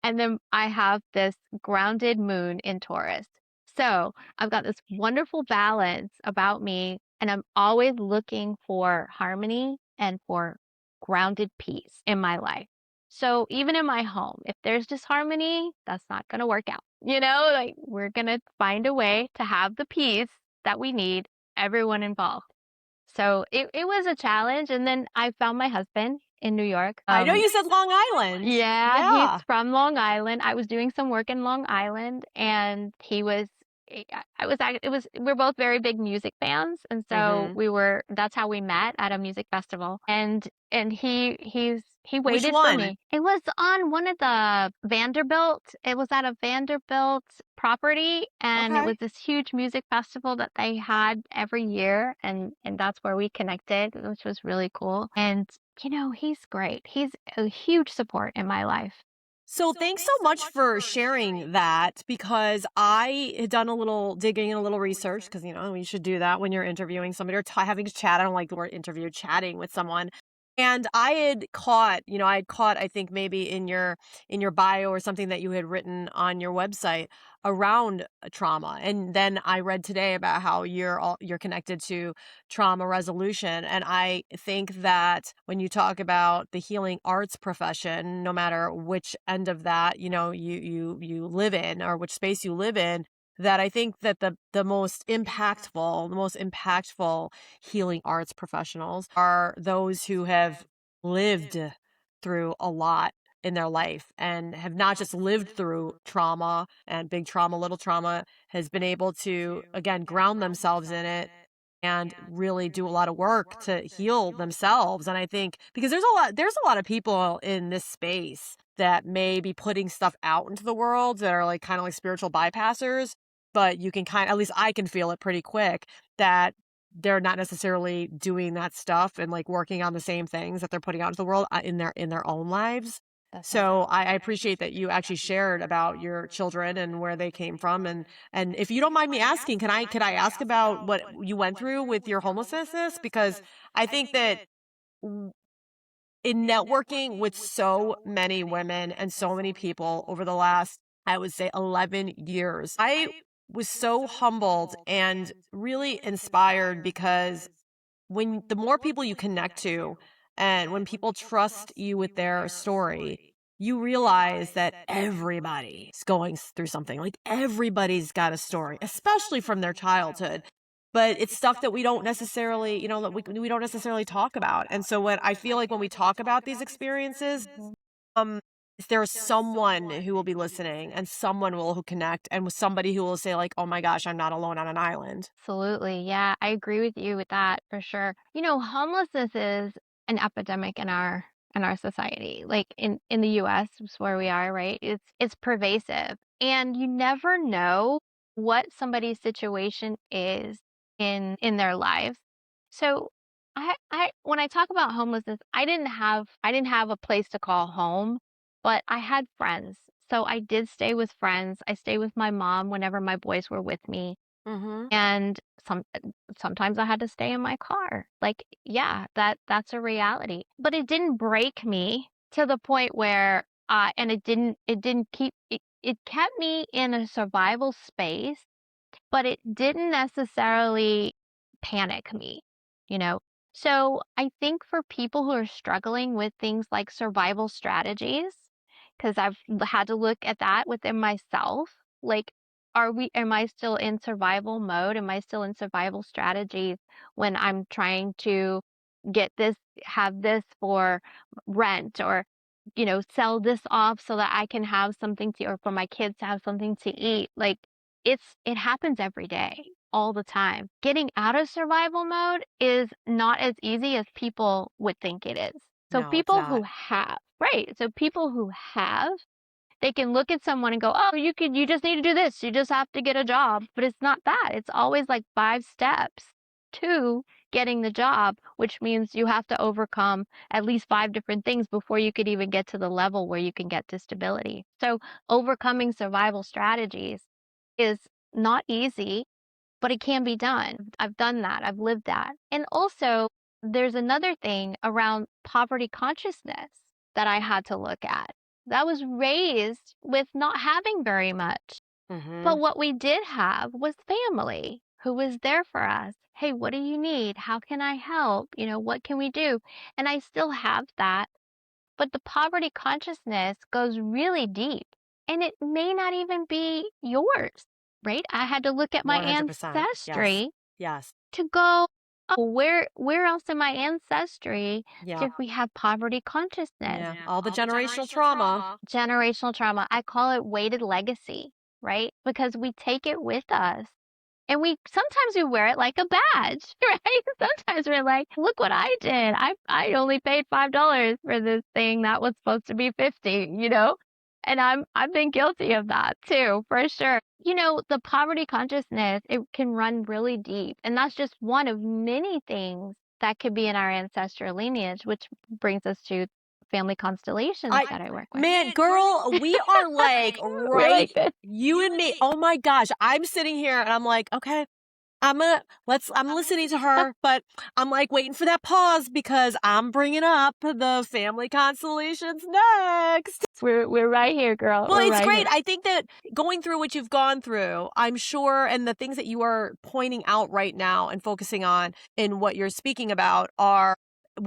and then I have this grounded moon in Taurus. So I've got this wonderful balance about me, and I'm always looking for harmony and for grounded peace in my life. So even in my home, if there's disharmony, that's not going to work out. Like we're going to find a way to have the peace that we need, everyone involved. So it was a challenge. And then I found my husband in New York. I know you said Long Island. Yeah, he's Yeah. from Long Island. I was doing some work in Long Island and he was I was act- it was we're both very big music fans and so Mhm. that's how we met at a music festival. And he Which waited for one? me. It was on one of the Vanderbilt. It was at a Vanderbilt property and it Okay. was this huge music festival that they had every year and that's where we connected, which was really cool. And he's great. He's a huge support in my life. So thanks so much for sharing that because I had done a little digging and a little research because you should do that when you're interviewing somebody or having a chat. I don't like the word interview, chatting with someone. And I had caught I think maybe in your bio or something that you had written on your website around trauma. And then I read today about how you're connected to trauma resolution. And I think that when you talk about the healing arts profession, no matter which end of that, you live in or which space you live in, that I think that the most impactful healing arts professionals are those who have lived through a lot in their life and have not just lived through trauma and big trauma, little trauma, has been able to again ground themselves in it and really do a lot of work to heal themselves. And I think because there's a lot of people in this space that may be putting stuff out into the world that are like kind of like spiritual bypassers, but you can at least I can feel it pretty quick that they're not necessarily doing that stuff and like working on the same things that they're putting out into the world in their own lives. That's right. So I appreciate that you actually shared about your children and where they came from. And if you don't mind me asking, could I ask about what you went through with your homelessness? Because I think that w- in networking with so many women and so many people over the last, I would say 11 years, I was so humbled and really inspired because when the more people you connect to and when people trust you with their story, you realize that everybody's going through something. Like everybody's got a story, especially from their childhood. But it's stuff that we don't necessarily, that we don't necessarily talk about. And so when I feel like when we talk about these experiences, Mhm. um if there's someone who will be listening and someone will who connect and with somebody who will say like, "Oh my gosh, I'm not alone on an island." Absolutely. Yeah, I agree with you with that for sure. Homelessness is an epidemic in our society. Like in the US, is where we are, right? It's pervasive. And you never know what somebody's situation is in their lives. So I when I talk about homelessness, I didn't have a place to call home, but I had friends. So I did stay with friends. I stayed with my mom whenever my boys were with me Mhm. and sometimes I had to stay in my car. Like, yeah, that's a reality. But it didn't break me to the point where and it didn't keep it kept me in a survival space, but it didn't necessarily panic me, you know? So I think for people who are struggling with things like survival strategies, because I've had to look at that within myself, like, am I still in survival mode? Am I still in survival strategies when I'm trying to get this, have this for rent, or, sell this off so that I can have something to, or for my kids to have something to eat? Like, it happens every day, all the time. Getting out of survival mode is not as easy as people would think it is. So No, it's people not. who have, right? So people who have, they can look at someone and go, "Oh, you just need to do this. You just have to get a job." But it's not that. It's always like 5 steps to getting the job, which means you have to overcome at least 5 different things before you could even get to the level where you can get to stability. So overcoming survival strategies is not easy, but it can be done. I've done that. I've lived that. And also, there's another thing around poverty consciousness that I had to look at. That was raised with not having very much. Hmm. But what we did have was family who was there for us. Hey, what do you need? How can I help? What can we do? And I still have that, but the poverty consciousness goes really deep, and it may not even be yours, right? I had to look at my 100%. Yes. ancestry Yes. to go, oh, where else in my ancestry Yeah. did we have poverty consciousness? Yeah. All the generational trauma. Generational trauma. I call it weighted legacy, right? Because we take it with us. And sometimes we wear it like a badge, right? Sometimes we're like, look what I did. I only paid $5 for this thing that was supposed to be 50. And I've been guilty of that too, for sure. The poverty consciousness, it can run really deep. And that's just one of many things that could be in our ancestral lineage, which brings us to family constellations that I work with. Man, girl, we are like We're right, like this. you and me. Oh my gosh. I'm sitting here and I'm like, okay, I'm listening to her, but I'm like waiting for that pause because I'm bringing up the family constellations next. We're right here, girl. Well, We're it's right great. here. I think that going through what you've gone through, I'm sure, and the things that you are pointing out right now and focusing on in what you're speaking about are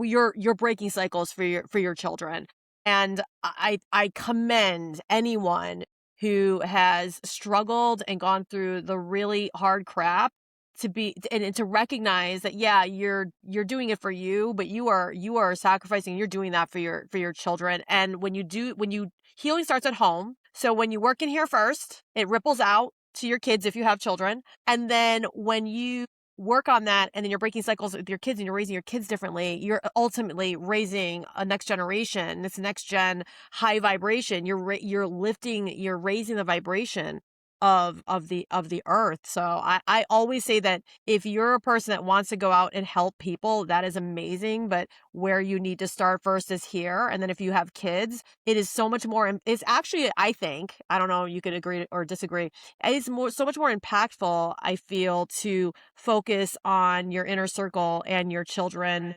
your breaking cycles for your children. And I commend anyone who has struggled and gone through the really hard crap to be and to recognize that, yeah, you're doing it for you, but you are sacrificing, you're doing that for your children. And when you healing starts at home. So when you work in here first, it ripples out to your kids if you have children. And then when you work on that and then you're breaking cycles with your kids and you're raising your kids differently, you're ultimately raising a next generation. This next gen high vibration. You're lifting, you're raising the vibration of the earth. So I always say that if you're a person that wants to go out and help people, that is amazing. But where you need to start first is here. And then if you have kids, it is so much more, it's actually, I think, I don't know, you could agree or disagree. It's so much more impactful, I feel, to focus on your inner circle and your children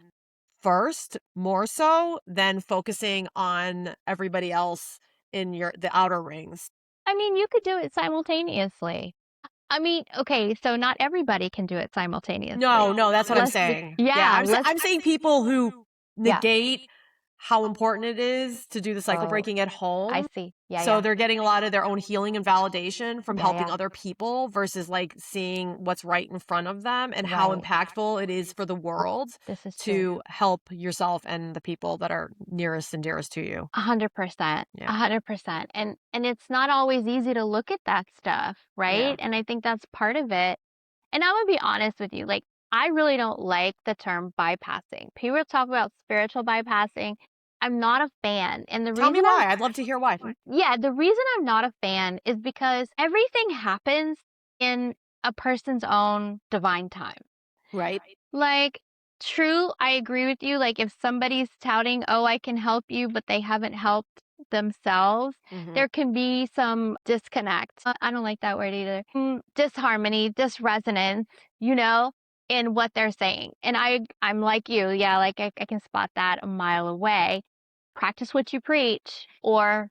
first, more so than focusing on everybody else in the outer rings. I mean, you could do it simultaneously. I mean, okay, so not everybody can do it simultaneously. No, that's what I'm Let's be, saying. Yeah, yeah, let's, I'm saying people who yeah. negate how important it is to do the cycle Oh, breaking at I home. see. Yeah, So yeah. they're getting a lot of their own healing and validation from Yeah, helping yeah. other people versus like seeing what's right in front of them and how Right. impactful it is for the world This is true. to help yourself and the people that are nearest and dearest to you. 100%. Yeah. 100%. And it's not always easy to look at that stuff, Yeah. right? And I think that's part of it. And I'm gonna be honest with you, like, I really don't like the term bypassing. People talk about spiritual bypassing. I'm not a fan. And the Tell me reason why. I'd love to hear why. yeah, the reason I'm not a fan is because everything happens in a person's own divine time. Right. Like, true, I agree with you. Like, if somebody's touting, oh, I can help you, but they haven't helped themselves, Hmm. there can be some disconnect. I don't like that word either. Disharmony, disresonance, in what they're saying. And I'm like you. Yeah, like I can spot that a mile away. Practice what you preach, or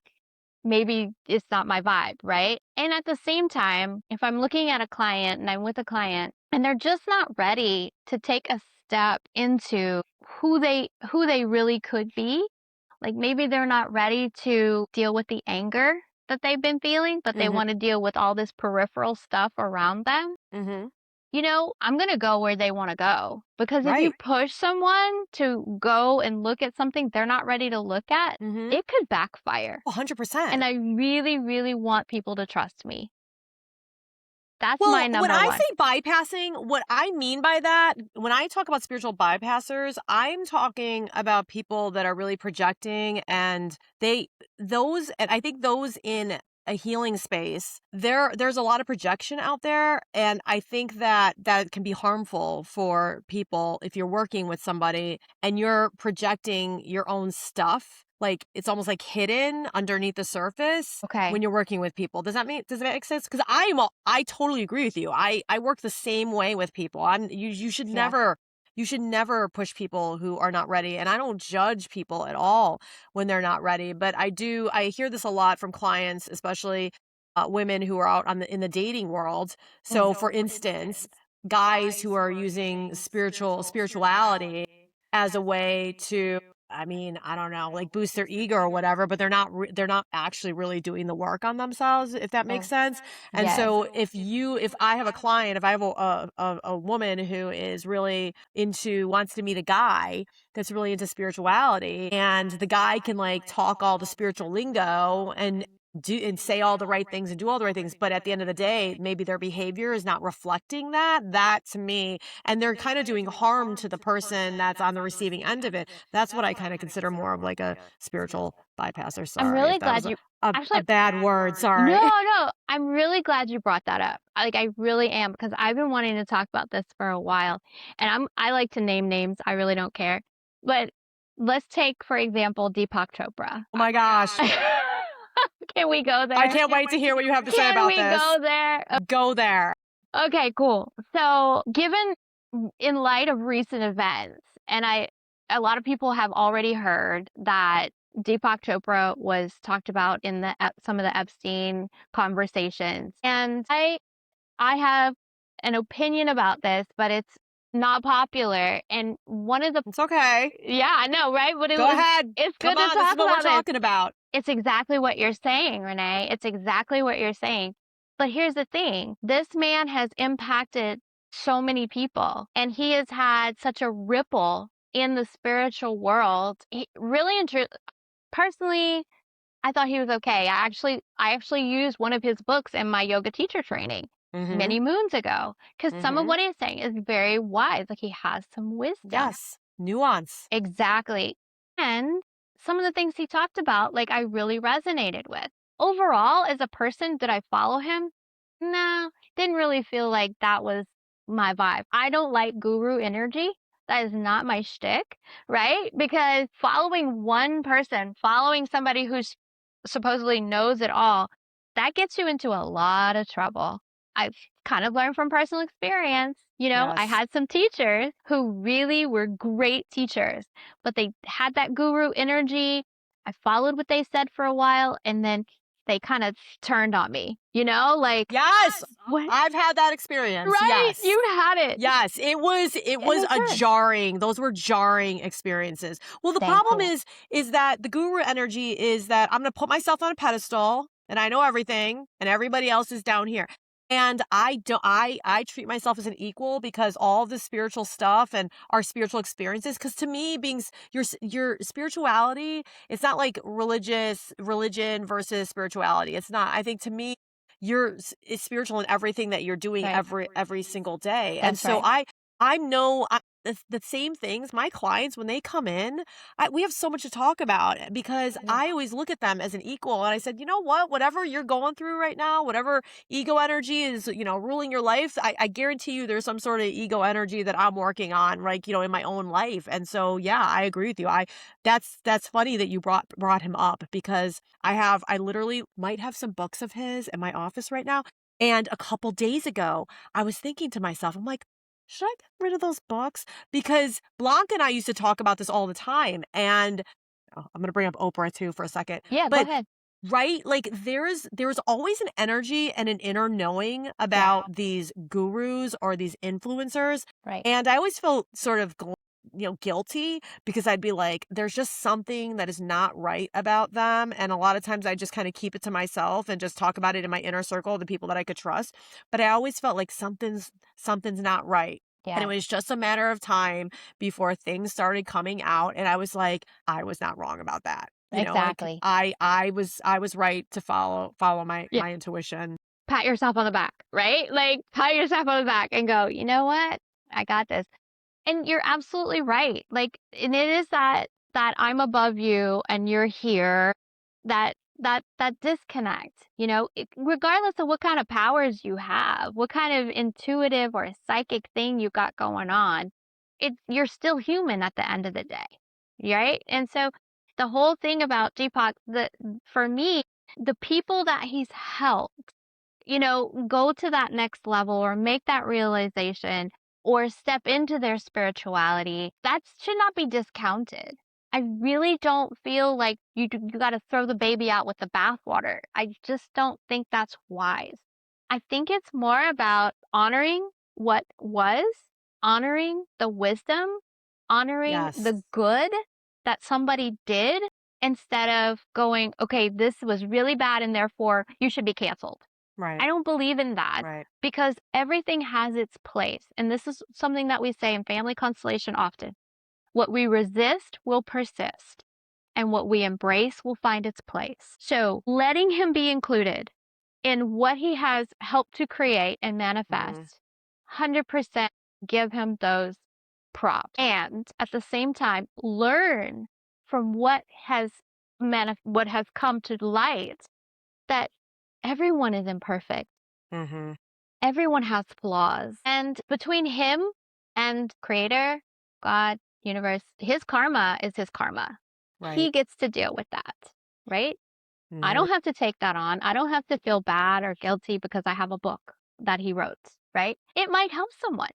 maybe it's not my vibe, right? And at the same time, if I'm looking at a client and I'm with a client and they're just not ready to take a step into who they really could be, like maybe they're not ready to deal with the anger that they've been feeling, but they Mhm. want to deal with all this peripheral stuff around them. Mhm. I'm going to go where they want to go. Because if you Right. push someone to go and look at something they're not ready to look at, Mhm. it could backfire. 100%. And I really, really want people to trust me. That's my Well, when number I one. say bypassing, what I mean by that, when I talk about spiritual bypassers, I'm talking about people that are really projecting, and and I think those in a healing space, there's a lot of projection out there, and I think that can be harmful for people if you're working with somebody and you're projecting your own stuff. Like it's almost like hidden underneath the surface Okay. when you're working with people. Does that make sense? Because I totally agree with you. I work the same way with people. You should Yeah. never push people who are not ready. And I don't judge people at all when they're not ready. But I hear this a lot from clients, especially women who are out in the dating world. So for instance, guys who are using spirituality as a way to, I mean, I don't know, like boost their ego or whatever, but they're not actually really doing the work on themselves, if that makes Oh, sense. And yes. so if I have a client, if I have a woman who is really wants to meet a guy that's really into spirituality, and the guy can like talk all the spiritual lingo and say all the right things and do all the right things, but at the end of the day, maybe their behavior is not reflecting that to me, and they're kind of doing harm to the person that's on the receiving end of it. That's what I kind of consider more of like a spiritual bypasser. I'm Sorry if really that glad was you a actually bad word. no, Sorry. no, I'm really glad you brought that up. I really am because I've been wanting to talk about this for a while, and I like to name names. I really don't care. But let's take, for example, Deepak Chopra. Oh my gosh. Can we go I there? can't wait to hear what you have to say Can about we go this. there? Go there. Okay, cool. So, given in light of recent events, and a lot of people have already heard that Deepak Chopra was talked about in some of the Epstein conversations, and I have an opinion about this, but it's not popular. And one of the It's okay. yeah, I know, right? But Go ahead. it's Come good to on. This is talk what we're about this. talking about. It's exactly what you're saying, Renee. It's exactly what you're saying. But here's the thing. This man has impacted so many people, and he has had such a ripple in the spiritual world. He really personally, I thought he was okay. I actually used one of his books in my yoga teacher training Mhm. many moons ago because some of Mhm. what he's saying is very wise. Like he has some wisdom. Yes. Nuance. Exactly. And some of the things he talked about, like I really resonated with. Overall, as a person, did I follow him? No, didn't really feel like that was my vibe. I don't like guru energy. That is not my shtick, right? Because following one person, following somebody who's supposedly knows it all, that gets you into a lot of trouble. I've kind of learned from personal experience. I Yes. had some teachers who really were great teachers, but they had that guru energy. I followed what they said for a while, and then they kind of turned on me, like, Yes. what? I've had that experience. Right? Yes. You had it. Yes, it And was it a hurts. jarring those were jarring experiences. Well, the Thank problem you. is that the guru energy is that I'm gonna put myself on a pedestal, and I know everything, and everybody else is down here. And I don't I treat myself as an equal because all of the spiritual stuff and our spiritual experiences, because to me, your spirituality, it's not like religion versus spirituality. It's not. I think to me, is spiritual in everything that you're doing Right. every single day. And That's so right. the same things my clients when they come in, we have so much to talk about because Yeah. I always look at them as an equal, and I said, you know what, whatever you're going through right now, whatever ego energy is, ruling your life, I guarantee you there's some sort of ego energy that I'm working on, like, in my own life. And so yeah, I agree with you. That's funny that you brought him up, because I literally might have some books of his in my office right now. And a couple days ago, I was thinking to myself, I'm like, should I get rid of those books? Because Blanca and I used to talk about this all the time. And I'm going to bring up Oprah too for a second. Yeah, go But ahead. Right? Like there's always an energy and an inner knowing Yeah. about these gurus or these influencers. Right. And I always felt sort of guilty because I'd be like, there's just something that is not right about them. And a lot of times I just kind of keep it to myself and just talk about it in my inner circle, the people that I could trust. But I always felt like something's not right. And it Yeah. was just a matter of time before things started coming out. And I was like, I was not wrong about that. Like Exactly. I was right to follow my Yeah. my intuition. Pat yourself on the back, right? Like, pat yourself on the back and go, "You know what? I got this." And you're absolutely right. Like, and it is that I'm above you and you're here, that disconnect, regardless of what kind of powers you have, what kind of intuitive or psychic thing you got going on, you're still human at the end of the day, right? And so the whole thing about Deepak, for me, the people that he's helped, go to that next level or make that realization or step into their spirituality, that should not be discounted. I really don't feel like you got to throw the baby out with the bathwater. I just don't think that's wise. I think it's more about honoring what was, honoring the wisdom, honoring Yes. the good that somebody did instead of going, okay, this was really bad and therefore you should be canceled. Right. I don't believe in that Right. because everything has its place. And this is something that we say in family constellation often. What we resist will persist, and what we embrace will find its place. So, letting him be included in what he has helped to create and Mhm. manifest, 100% give him those props. And at the same time, learn from what has come to light that everyone is imperfect. Mhm. Everyone has flaws. And between him and creator, God, universe, his karma is his karma. He Right. gets to deal with that, right? I Mhm. don't have to take that on. I don't have to feel bad or guilty because I have a book that he wrote, right? It might help someone.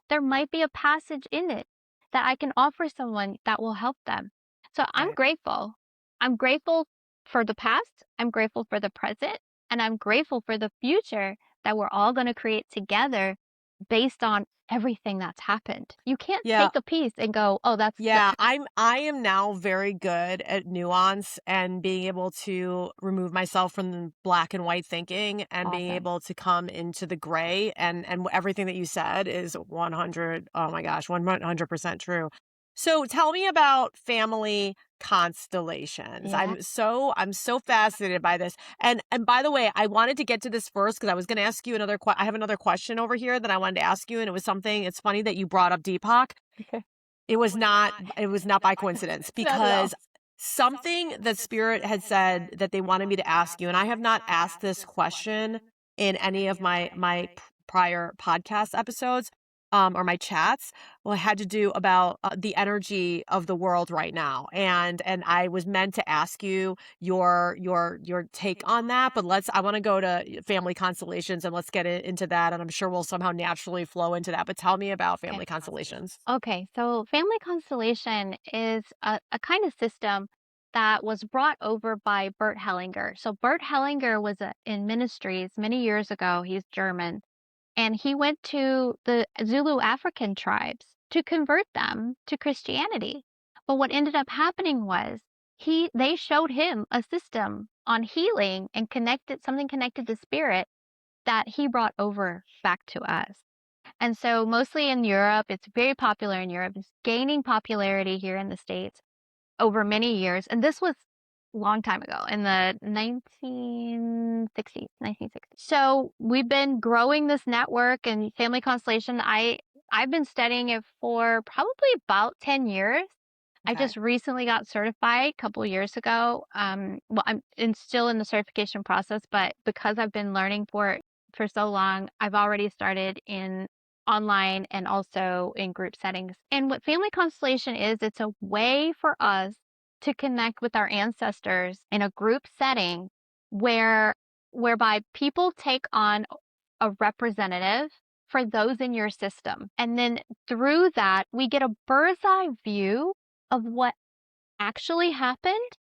There might be a passage in it that I can offer someone that will help them. So I'm Right. grateful. I'm grateful for the past, I'm grateful for the present, and I'm grateful for the future that we're all going to create together based on everything that's happened. You can't Yeah. take a piece and go, "Oh, that's the Yeah, I am now very good at nuance and being able to remove myself from the black and white thinking and being awesome." able to come into the gray and everything that you said is 100, oh my gosh, 100% true. So tell me about family constellations. Yeah. I'm so fascinated by this. And by the way, I wanted to get to this first because I was going to ask you I have another question over here that I wanted to ask you, and it was something. It's funny that you brought up Deepak. Okay. It was not by coincidence Not at all. because something that Spirit had said that they wanted me to ask you, and I have not asked this question in any of my prior podcast episodes, or my chats. Well, it had to do about the energy of the world right now, and I was meant to ask you your take on that. But I want to go to family constellations and let's get into that, and I'm sure we'll somehow naturally flow into that. But tell me about Okay. family constellations. Okay, so family constellation is a kind of system that was brought over by Bert Hellinger. So Bert Hellinger was in ministries many years ago. He's German, and he went to the Zulu African tribes to convert them to Christianity. But what ended up happening was they showed him a system on healing and something connected to spirit that he brought over back to us. And so mostly in Europe, it's very popular in Europe. It's gaining popularity here in the States over many years. And this was a long time ago in the 1960s. So we've been growing this network and family constellation. I've been studying it for probably about 10 years. I Okay. just recently got certified a couple of years ago. Well, still in the certification process, but because I've been learning for so long, I've already started in online and also in group settings. And what family constellation is, it's a way for us to connect with our ancestors in a group setting whereby people take on a representative for those in your system. And then through that, we get a bird's eye view of what actually happened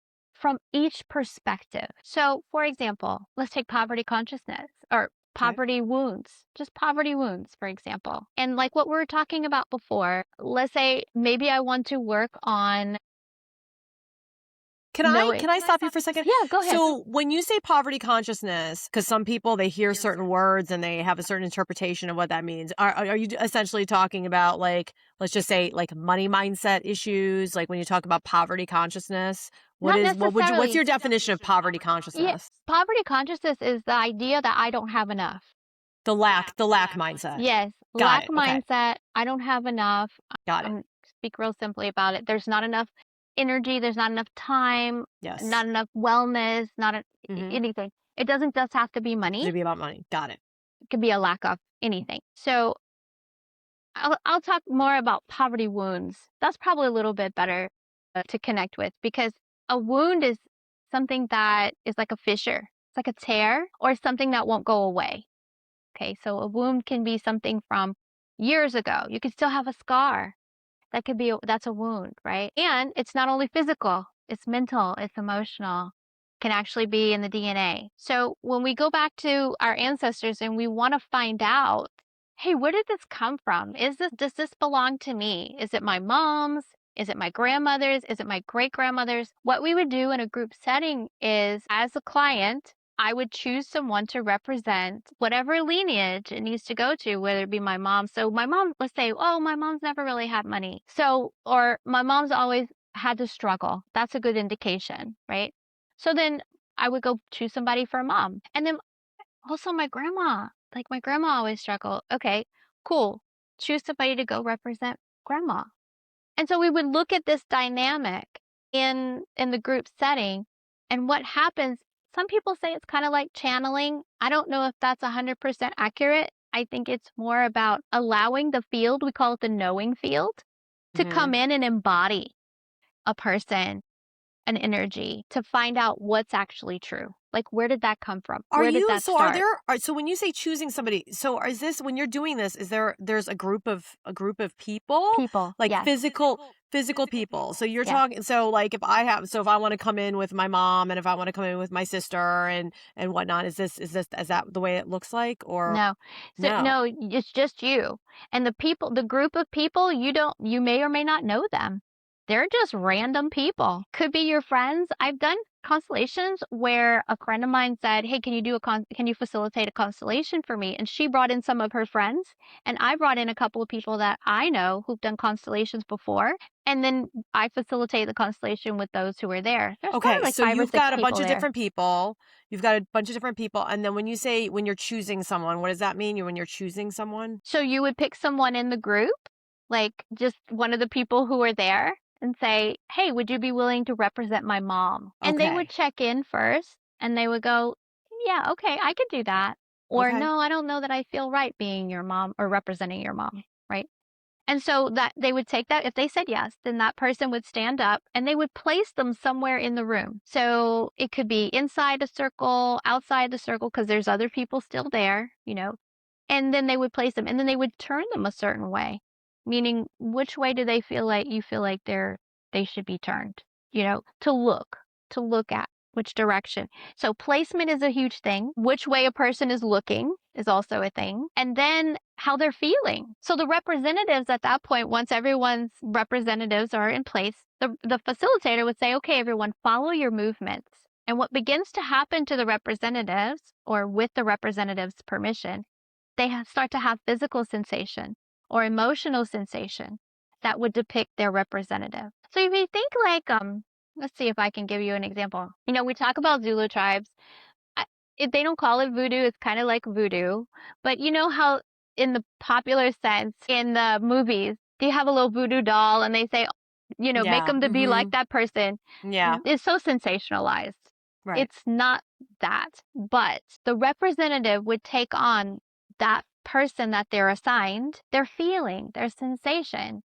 from each perspective. So, for example, let's take poverty consciousness or Okay. poverty wounds, just poverty wounds, for example. And like what we were talking about before, let's say maybe I want to work on knowing. Can I stop you for a second? Yeah, go ahead. So when you say poverty consciousness, because some people they hear certain words and they have a certain interpretation of what that means. Are you essentially talking about like let's just say like money mindset issues? Like when you talk about poverty consciousness, Not what's necessarily. your definition of poverty Yeah, consciousness? poverty consciousness is the idea that I don't have enough. The lack mindset. Yes, Got lack it. Okay. mindset. I don't have enough. Got it. Speak real simply about it. There's not enough energy. There's not enough time. Yes. Not enough wellness. Not Mm-hmm. anything. It doesn't just have to be money. To be about money. Got it. It could be a lack of anything. So I'll talk more about poverty wounds. That's probably a little bit better to connect with because a wound is something that is like a fissure. It's like a tear or something that won't go away. Okay, so a wound can be something from years ago. You can still have a scar. That's a wound, right? And it's not only physical, it's mental, it's emotional, can actually be in the DNA. So when we go back to our ancestors and we want to find out, hey, where did this come from? Does this belong to me? Is it my mom's? Is it my grandmother's? Is it my great grandmother's? What we would do in a group setting is, as a client, I would choose someone to represent whatever lineage it needs to go to, whether it be my mom. So my mom, let's say, oh, my mom's never really had money. So, or my mom's always had to struggle. That's a good indication, right? So then I would go choose somebody for mom. And then also my grandma, like my grandma always struggled. Okay, cool. Choose somebody to go represent grandma. And so we would look at this dynamic in the group setting and what happens. Some people say it's kind of like channeling. I don't know if that's 100% accurate. I think it's more about allowing the field, we call it the knowing field, to Mm-hmm. come in and embody a person, an energy, to find out what's actually true. Like, where did that come from? Are Where did you that start? so when you say choosing somebody, so is this when you're doing this, there's a group of people? People, Like yes, physical people. So you're yes. talking so like if I want to come in with my mom and if I want to come in with my sister and whatnot, is that the way it looks like or No. So no? no, it's just you. And the group of people, you may or may not know them. They're just random people. Could be your friends. I've done constellations where a friend of mine said, "Hey, can you facilitate a constellation for me?" And she brought in some of her friends, and I brought in a couple of people that I know who've done constellations before, and then I facilitate the constellation with those who were there. There's probably Okay, like so 5 or you've 6 got a bunch people of there. different people. You've got a bunch of different people. And then when you say when you're choosing someone, what does that mean? When you're choosing someone? So you would pick someone in the group, like just one of the people who were there, and say, "Hey, would you be willing to represent my mom?" And they would Okay. check in first and they would go, "Yeah, okay, I could do that." Or, Okay. "No, I don't know that I feel right being your mom or representing your mom," right? And so that they would take that. If they said yes, then that person would stand up and they would place them somewhere in the room. So it could be inside a circle, outside the circle, because there's other people still there, and then they would place them and then they would turn them a certain way, meaning which way do they feel like you feel like they should be turned, to look at which direction. So placement is a huge thing. Which way a person is looking is also a thing. And then how they're feeling. So the representatives at that point, once everyone's representatives are in place, the facilitator would say, okay, everyone, follow your movements. And what begins to happen to the representatives, or with the representatives' permission, start to have physical sensation or emotional sensation that would depict their representative. So if you think like, let's see if I can give you an example. We talk about Zulu tribes. I, if they don't call it voodoo, it's kind of like voodoo. But you know how in the popular sense in the movies, do you have a little voodoo doll and they say, make Yeah. them to be like that person? Yeah. It's so sensationalized. Right. It's not that, but the representative would take on that person that they're assigned, their feeling, their sensation,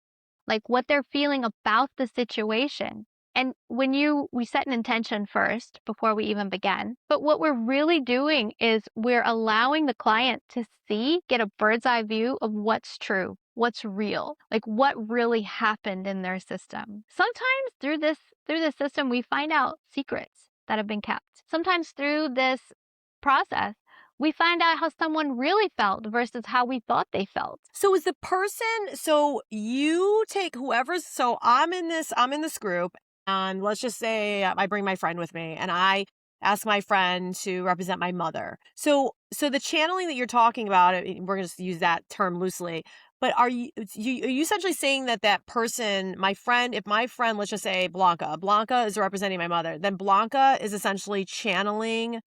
like what they're feeling about the situation. And we set an intention first before we even begin. But what we're really doing is we're allowing the client to get a bird's eye view of what's true, what's real, like what really happened in their system. Sometimes through this through the system, we find out secrets that have been kept. Sometimes through this process, we find out how someone really felt versus how we thought they felt. So is the person, so you take whoever's, so I'm in this group, and let's just say I bring my friend with me and I ask my friend to represent my mother. So the channeling that you're talking about, we're going to use that term loosely, but are you essentially saying that that person, my friend, if my friend, let's just say Blanca is representing my mother, then Blanca is essentially channeling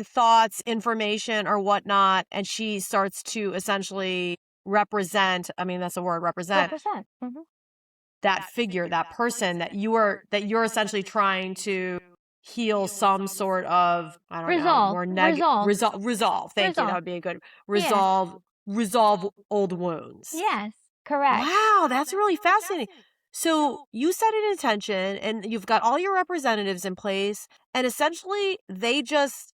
thoughts, information or whatnot, and she starts to essentially represent, I mean, that's a word, represent Represent. Mhm. that figure, that person that you're essentially trying to heal some sort of, I don't know, Resolve. more negative Resolve. resolve. Thank you. That Resolve. would be a good Yeah. resolve old wounds. Yes. Correct. Wow, that's really fascinating. So you set an intention and you've got all your representatives in place, and essentially they just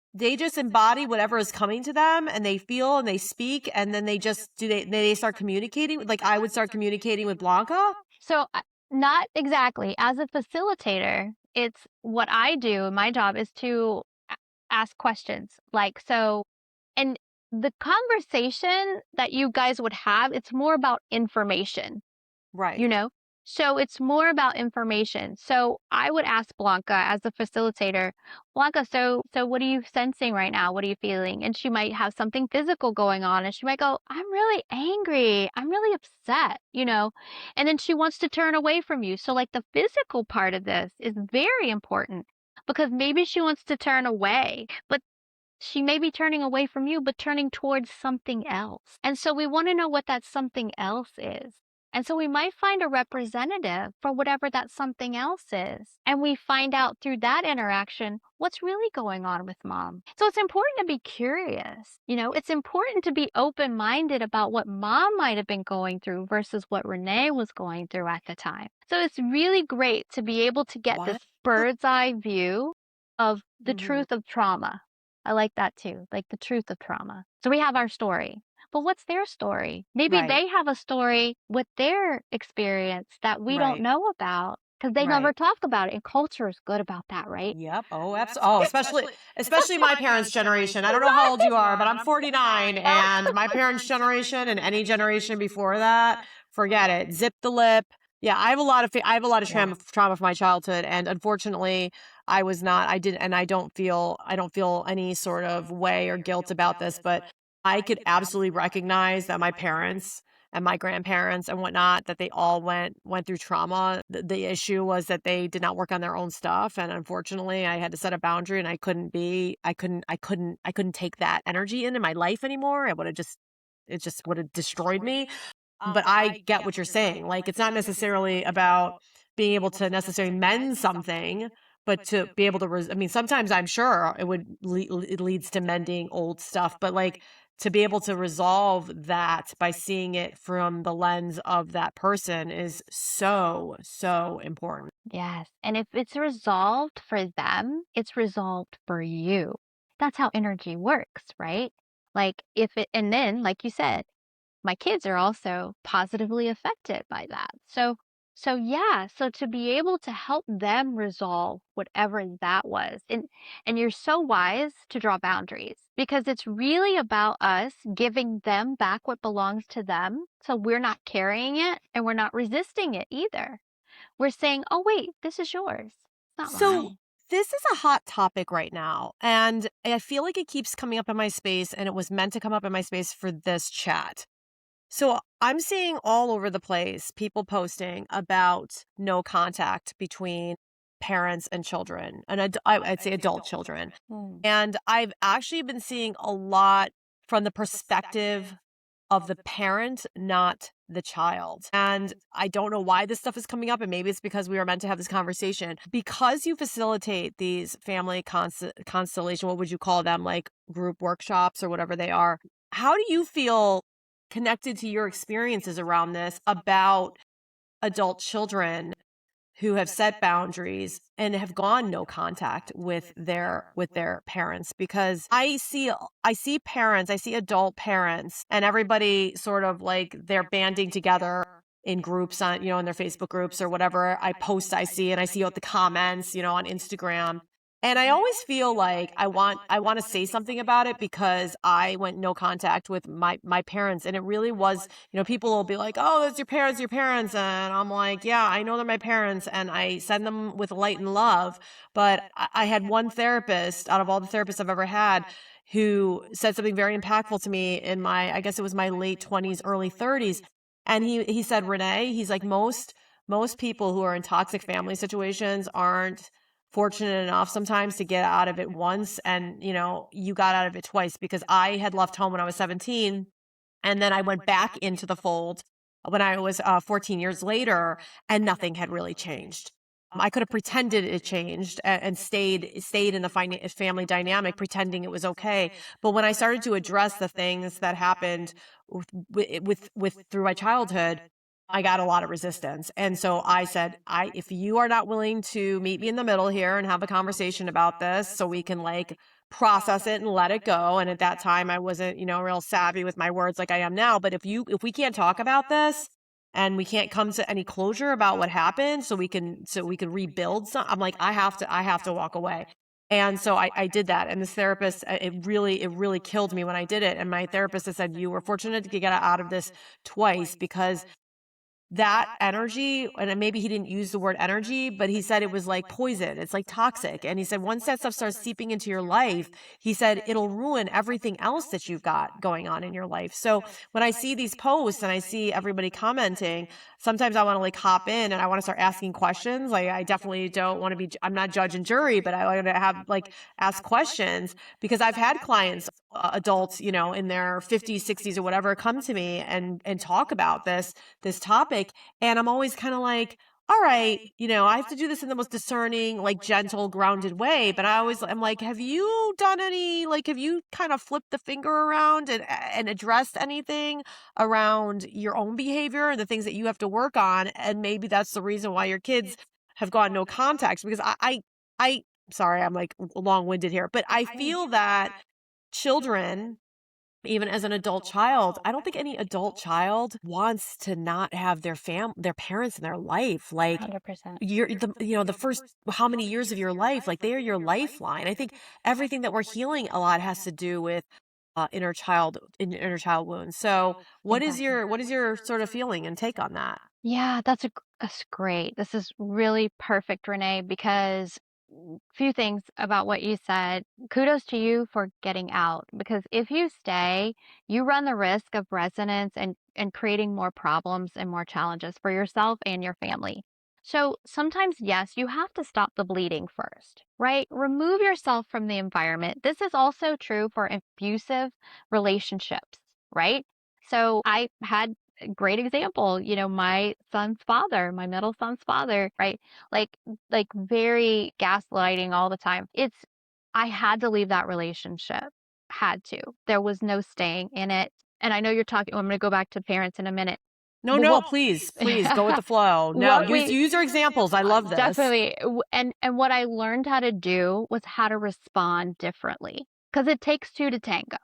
embody whatever is coming to them, and they feel and they speak, and then they start communicating, like I would start communicating with Blanca. So, not exactly. As a facilitator, it's what I do. My job is to ask questions. And the conversation that you guys would have, it's more about information. Right. You know? So it's more about information. So I would ask Blanca as a facilitator, Blanca, so what are you sensing right now? What are you feeling? And she might have something physical going on and she might go, I'm really angry. I'm really upset. And then she wants to turn away from you. So like the physical part of this is very important because maybe she wants to turn away, but she may be turning away from you, but turning towards something else. And so we want to know what that something else is. And so we might find a representative for whatever that something else is. And we find out through that interaction what's really going on with mom. So it's important to be curious. It's important to be open minded about what mom might have been going through versus what Renee was going through at the time. So it's really great to be able to get this What? bird's eye view of the Mhm. truth of trauma. I like that too, like the truth of trauma. So we have our story, but what's their story? Maybe Right. they have a story with their experience that we don't Right. know about because they never Right. talk about it. And culture is good about that, right? Yep. Oh, absolutely. Oh, especially my parents' generation. I don't know how old you are, but I'm 49, and my parents' generation and any generation before that, forget it. Zip the lip. Yeah, I have a lot of Yeah. trauma from my childhood, and unfortunately, I was not. I did, and I don't feel any sort of way or guilt about this, but I could absolutely recognize that my parents and my grandparents and whatnot, that they all went through trauma. The issue was that they did not work on their own stuff, and unfortunately I had to set a boundary, and I couldn't take that energy into my life anymore. It just would have destroyed me. But I get what you're saying. Like, it's not necessarily about being able to necessarily mend something, but to be able to, I mean, sometimes I'm sure it leads to mending old stuff, but like to be able to resolve that by seeing it from the lens of that person is so, so important. Yes. And if it's resolved for them, it's resolved for you. That's how energy works, right? And then, like you said, my kids are also positively affected by that. So yeah, so to be able to help them resolve whatever that was. And you're so wise to draw boundaries because it's really about us giving them back what belongs to them. So we're not carrying it and we're not resisting it either. We're saying, "Oh wait, this is yours. It's not So mine." this is a hot topic right now, and I feel like it keeps coming up in my space, and it was meant to come up in my space for this chat. So I'm seeing all over the place people posting about no contact between parents and children, and I'd say adult children. Mm. And I've actually been seeing a lot from the perspective of the parent, not the child. And I don't know why this stuff is coming up. And maybe it's because we were meant to have this conversation. Because you facilitate these family constellation, what would you call them? Like group workshops or whatever they are. How do you feel connected to your experiences around this about adult children who have set boundaries and have gone no contact with their parents? Because I see parents, I see adult parents, and everybody sort of like they're banding together in groups on, in their Facebook groups or whatever I post I see, and I see what the comments, on Instagram. And I always feel like I want to say something about it because I went no contact with my parents, and it really was, people will be like, "Oh, that's your parents." And I'm like, "Yeah, I know they're my parents and I send them with light and love." But I had one therapist out of all the therapists I've ever had who said something very impactful to me in my, I guess it was my late 20s, early 30s. And he said, "Renee," he's like, most people who are in toxic family situations aren't fortunate enough sometimes to get out of it once, and you got out of it twice, because I had left home when I was 17, and then I went back into the fold when I was 14 years later, and nothing had really changed. I could have pretended it changed and stayed in the family dynamic, pretending it was okay. But when I started to address the things that happened with through my childhood, I got a lot of resistance. And so I said, if you are not willing to meet me in the middle here and have a conversation about this so we can like process it and let it go. And at that time I wasn't, real savvy with my words like I am now. But if we can't talk about this and we can't come to any closure about what happened so we can rebuild I'm like, I have to walk away. And so I did that. And this therapist, it really killed me when I did it. And my therapist has said, "You were fortunate to get out of this twice, because that energy," and maybe he didn't use the word energy, but he said it was like poison. It's like toxic. And he said, once that stuff starts seeping into your life, he said, it'll ruin everything else that you've got going on in your life. So when I see these posts and I see everybody commenting, sometimes I want to like hop in and I want to start asking questions. Like, I definitely don't want to I'm not judge and jury, but I want to have like ask questions, because I've had clients, adults, in their 50s, 60s or whatever, come to me and talk about this topic. And I'm always kind of like, all right, I have to do this in the most discerning, like gentle, grounded way. But I'm like, have you done have you kind of flipped the finger around and addressed anything around your own behavior and the things that you have to work on? And maybe that's the reason why your kids have gone no contacts, because sorry, I'm like long winded here, but I feel that children, even as an adult child, I don't think any adult child wants to not have their parents in their life. Like, 100%. the first how many years of your life, like they are your lifeline. I think everything that we're healing a lot has to do with inner child wounds. So Exactly. what is your sort of feeling and take on that? Yeah, that's great. This is really perfect, Renee, because few things about what you said. Kudos to you for getting out, because if you stay, you run the risk of resonance and creating more problems and more challenges for yourself and your family. So sometimes, yes, you have to stop the bleeding first, right? Remove yourself from the environment. This is also true for abusive relationships, right? So I had a great example, my son's father, my middle son's father, right? Like very gaslighting all the time. I had to leave that relationship. Had to. There was no staying in it. And I know you're talking, I'm going to go back to parents in a minute. No, But no, what please go with the flow. No, what use we use your examples. I love this. definitely and what I learned how to do was how to respond differently, because it takes two to tango,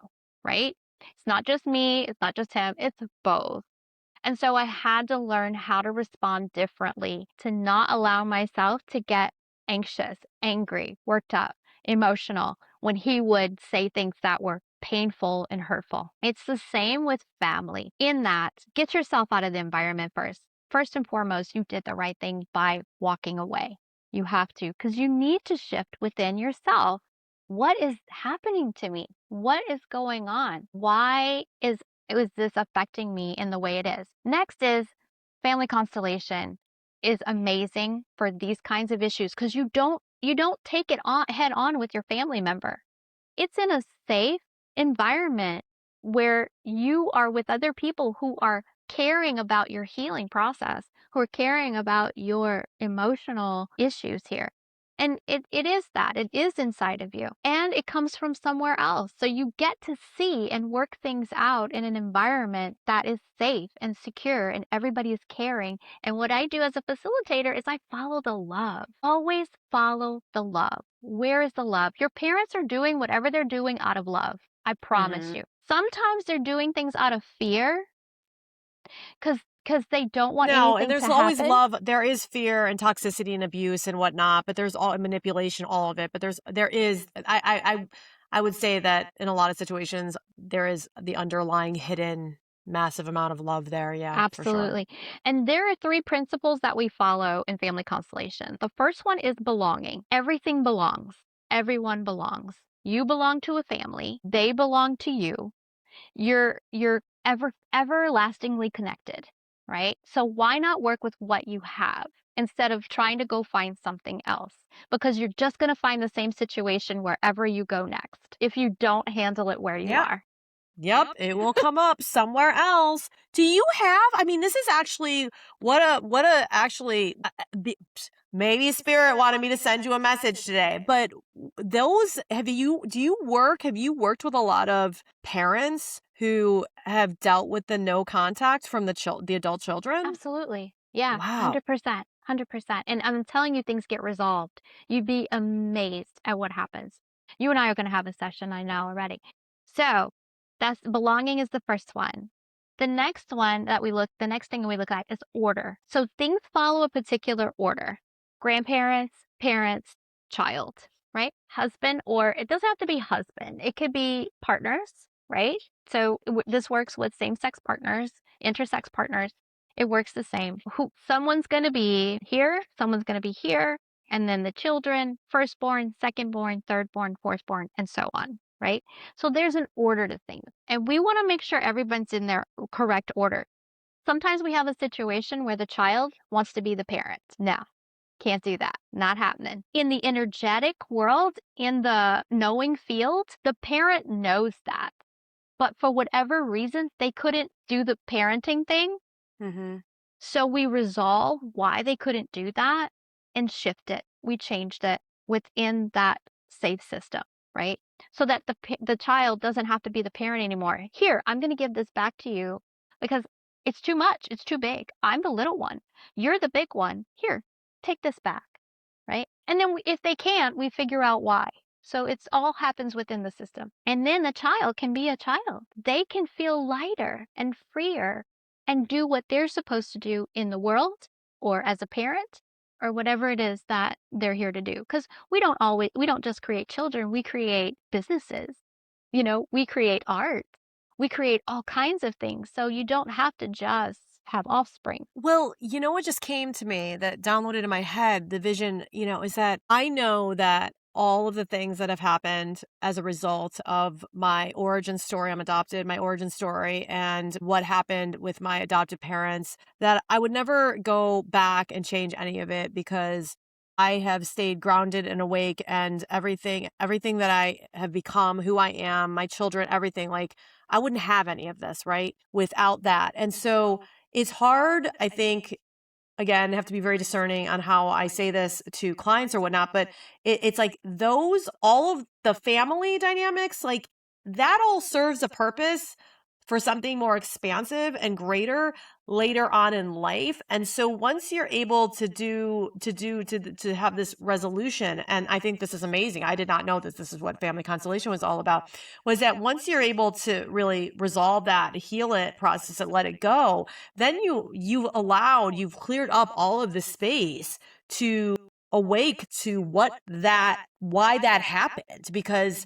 right? It's not just me, it's not just him, it's both. And so I had to learn how to respond differently to not allow myself to get anxious, angry, worked up, emotional when he would say things that were painful and hurtful. It's the same with family, in that get yourself out of the environment first. First and foremost, you did the right thing by walking away. You have to, because you need to shift within yourself. What is happening to me? What is going on? Why is this affecting me in the way it is? Next is family constellation is amazing for these kinds of issues, because you don't take it on head on with your family member. It's in a safe environment where you are with other people who are caring about your healing process, who are caring about your emotional issues here. And it is that. It is inside of you. And it comes from somewhere else. So you get to see and work things out in an environment that is safe and secure and everybody is caring. And what I do as a facilitator is I follow the love. Always follow the love. Where is the love? Your parents are doing whatever they're doing out of love. I promise Mhm. you. Sometimes they're doing things out of fear, because because they don't want No, and anything there's to always happen. love. There is fear and toxicity and abuse and whatnot, but there's all manipulation, all of it. But there is. I would say that in a lot of situations there is the underlying hidden massive amount of love there. Yeah, for sure. Absolutely. And there are 3 principles that we follow in family constellation. The first one is belonging. Everything belongs. Everyone belongs. You belong to a family. They belong to you. You're everlastingly connected, right? So why not work with what you have instead of trying to go find something else? Because you're just going to find the same situation wherever you go next if you don't handle it where you Yeah. are. Yep, it will come up somewhere else. Do you have I mean, this is actually what a actually maybe spirit wanted me to send you a message today. But those have you worked with a lot of parents who have dealt with the no contact from the adult children? Absolutely. Yeah, Wow. 100%. 100%. And I'm telling you, things get resolved. You'd be amazed at what happens. You and I are going to have a session, I know already. So, that's belonging is the first one. The next thing we look at is order. So, things follow a particular order: grandparents, parents, child, right? Husband, or it doesn't have to be husband, it could be partners, right? So, this works with same sex partners, intersex partners. It works the same. Someone's going to be here, someone's going to be here, and then the children, firstborn, secondborn, thirdborn, fourthborn, and so on, right? So there's an order to things, and we want to make sure everyone's in their correct order. Sometimes we have a situation where the child wants to be the parent. No, can't do that. Not happening. In the energetic world, in the knowing field, the parent knows that. But for whatever reason, they couldn't do the parenting thing, Mhm. so we resolve why they couldn't do that and shift it. We changed it within that safe system, right? So that the child doesn't have to be the parent anymore. Here, I'm going to give this back to you because it's too much. It's too big. I'm the little one. You're the big one. Here, take this back, right? And then if they can't, we figure out why. So it's all happens within the system. And then the child can be a child. They can feel lighter and freer and do what they're supposed to do in the world or as a parent or whatever it is that they're here to do. Because we don't just create children, we create businesses. We create art. We create all kinds of things. So you don't have to just have offspring. Well, you know what just came to me that downloaded in my head, the vision, is that I know that all of the things that have happened as a result of my origin story, I'm adopted, my origin story, and what happened with my adopted parents, that I would never go back and change any of it because I have stayed grounded and awake and everything that I have become, who I am, my children, everything, like I wouldn't have any of this, right? Without that. And so it's hard, I think, again, have to be very discerning on how I say this to clients or whatnot, but it's like all of the family dynamics, like that all serves a purpose for something more expansive and greater later on in life. And so once you're able to have this resolution, and I think this is amazing. I did not know that this is what family constellation was all about, was that once you're able to really resolve that, heal it, process it, let it go, then you've cleared up all of the space to awake to why that happened, because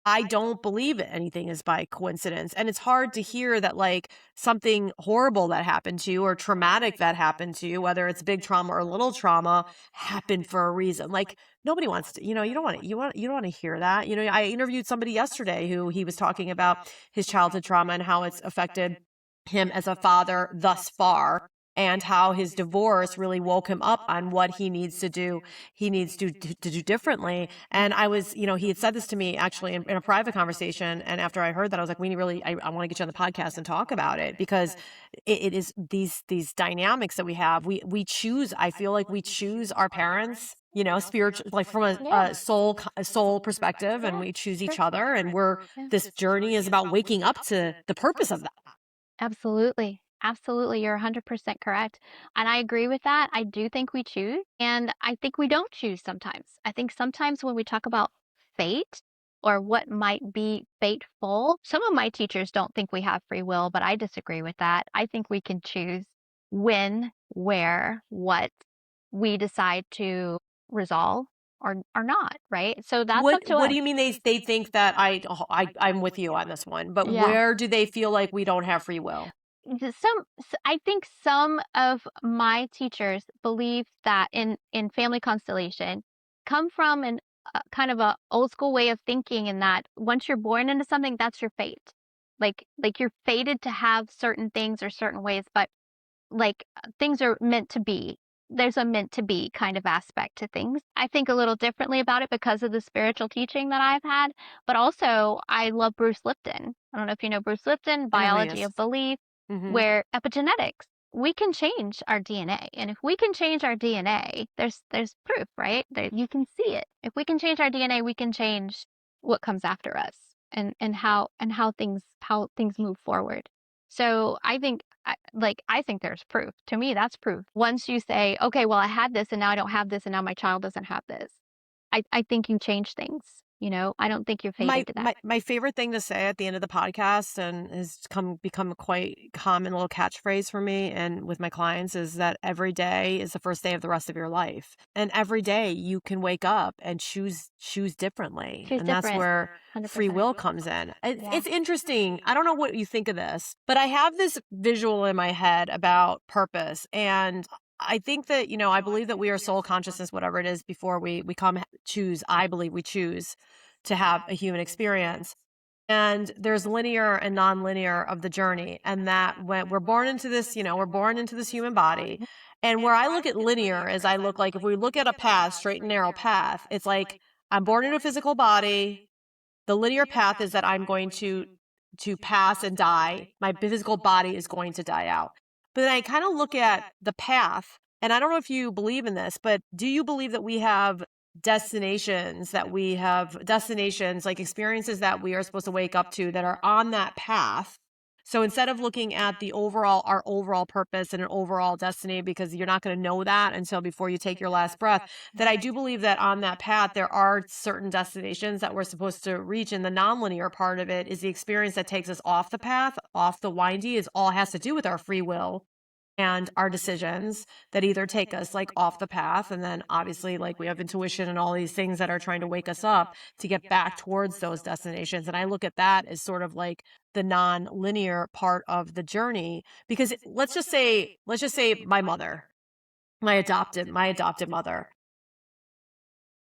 I don't believe anything is by coincidence. And it's hard to hear that like something horrible that happened to you or traumatic that happened to you, whether it's big trauma or little trauma, happened for a reason. Like nobody wants to, you don't want to hear that. I interviewed somebody yesterday who he was talking about his childhood trauma and how it's affected him as a father thus far, and how his divorce really woke him up on what he needs to do differently. And he had said this to me actually in a private conversation, and after I heard that, I was like, we really I want to get you on the podcast and talk about it, because it is these dynamics that we have. We choose, I feel like we choose our parents, spiritual, like from Yeah. a soul perspective, and Yeah. we choose Sure. each other, and Yeah. this journey is about waking up to the purpose of that. Absolutely. Absolutely. You're 100% correct. And I agree with that. I do think we choose, and I think we don't choose sometimes. I think sometimes when we talk about fate or what might be fateful, some of my teachers don't think we have free will, but I disagree with that. I think we can choose. when, where, what we decide to resolve or not, right? So that's up to What do us. you mean they think that I'm with you on this one, but Yeah. where do they feel like we don't have free will? I think some of my teachers believe that in family constellation come from an kind of a old school way of thinking in that once you're born into something, that's your fate. Like you're fated to have certain things or certain ways, but things are meant to be. There's a meant to be kind of aspect to things. I think a little differently about it because of the spiritual teaching that I've had, but also I love Bruce Lipton. I don't know if you know Bruce Lipton, I know who he Biology is. of Belief, Mhm. where epigenetics, we can change our DNA. And if we can change our DNA, there's proof, right? There, you can see it. If we can change our DNA, we can change what comes after us and how things move forward. So I think there's proof. To me, that's proof. Once you say, okay, well, I had this and now I don't have this and now my child doesn't have this. I think you change things. I don't think you're My fated to that. my my favorite thing to say at the end of the podcast and has become a quite common little catchphrase for me and with my clients is that every day is the first day of the rest of your life. And every day you can wake up and choose differently. She's And that's different. where free 100%. will comes in. Yeah. It's interesting. I don't know what you think of this, but I have this visual in my head about purpose. And I think that, I believe that we are soul consciousness, whatever it is, before we come choose. I believe we choose to have a human experience. And there's linear and non-linear of the journey. And that when we're born into this, we're born into this human body. And where I look at linear is I look like if we look at a path, straight and narrow path, it's like I'm born in a physical body. The linear path is that I'm going to pass and die. My physical body is going to die out. But then I kind of look at the path, and I don't know if you believe in this, but do you believe that we have destinations like experiences that we are supposed to wake up to that are on that path? So instead of looking at our overall purpose and an overall destiny, because you're not going to know that until before you take your last breath, that I do believe that on that path, there are certain destinations that we're supposed to reach. And the nonlinear part of it is the experience that takes us off the path, off the windy, is all has to do with our free will and our decisions that either take us like off the path. And then obviously, like we have intuition and all these things that are trying to wake us up to get back towards those destinations. And I look at that as sort of like the non-linear part of the journey, because let's just say my mother, my adopted mother,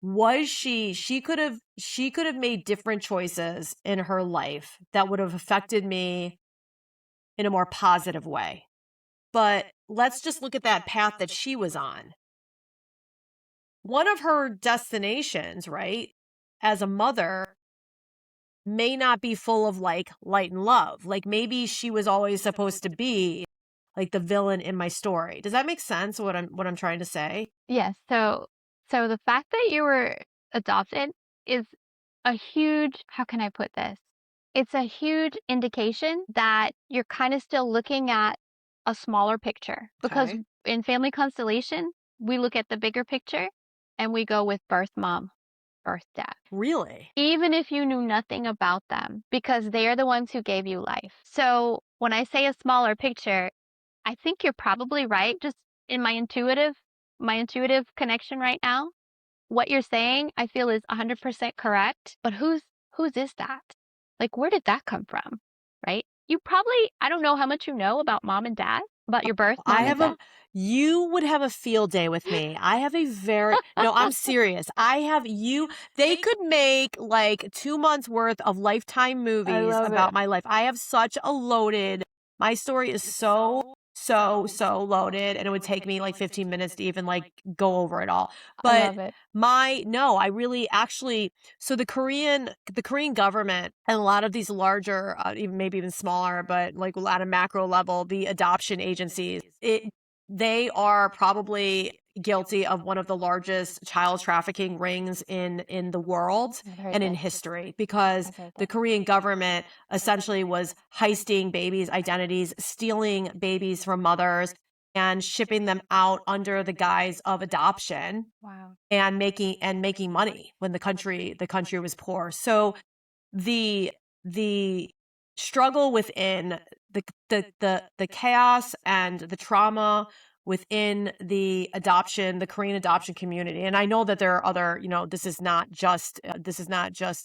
was she could have made different choices in her life that would have affected me in a more positive way. But let's just look at that path that she was on. One of her destinations, right, as a mother may not be full of like light and love. Like maybe she was always supposed to be like the villain in my story. Does that make sense what I'm trying to say? Yes. So the fact that you were adopted is a huge, how can I put this? It's a huge indication that you're kind of still looking at a smaller picture because Okay. in family constellation, we look at the bigger picture and we go with birth mom, birth dad. Really? Even if you knew nothing about them, because they are the ones who gave you life. So when I say a smaller picture, I think you're probably right. Just in my intuitive connection right now, what you're saying, I feel is 100% correct. But whose is that? Like, where did that come from? Right? I don't know how much you know about mom and dad, about your birth I mom and have a dad. You would have a field day with me. I have a very No, I'm serious. They could make like 2 months worth of Lifetime I movies love it. about my life. I have such a loaded My story is so loaded, and it would take me like 15 minutes to even like go over it all. I But love it. my no, I really actually so the Korean government and a lot of these larger, even maybe even smaller, but like at a macro level, the adoption agencies, they are probably guilty of one of the largest child trafficking rings in the world I've heard and in this. history, because I've heard the this. Korean government essentially was heisting babies' identities, stealing babies from mothers, and shipping them out under the guise of adoption Wow. and making money when the country was poor. So the the struggle within the chaos and the trauma within the Korean adoption community. And I know that there are other, this is not just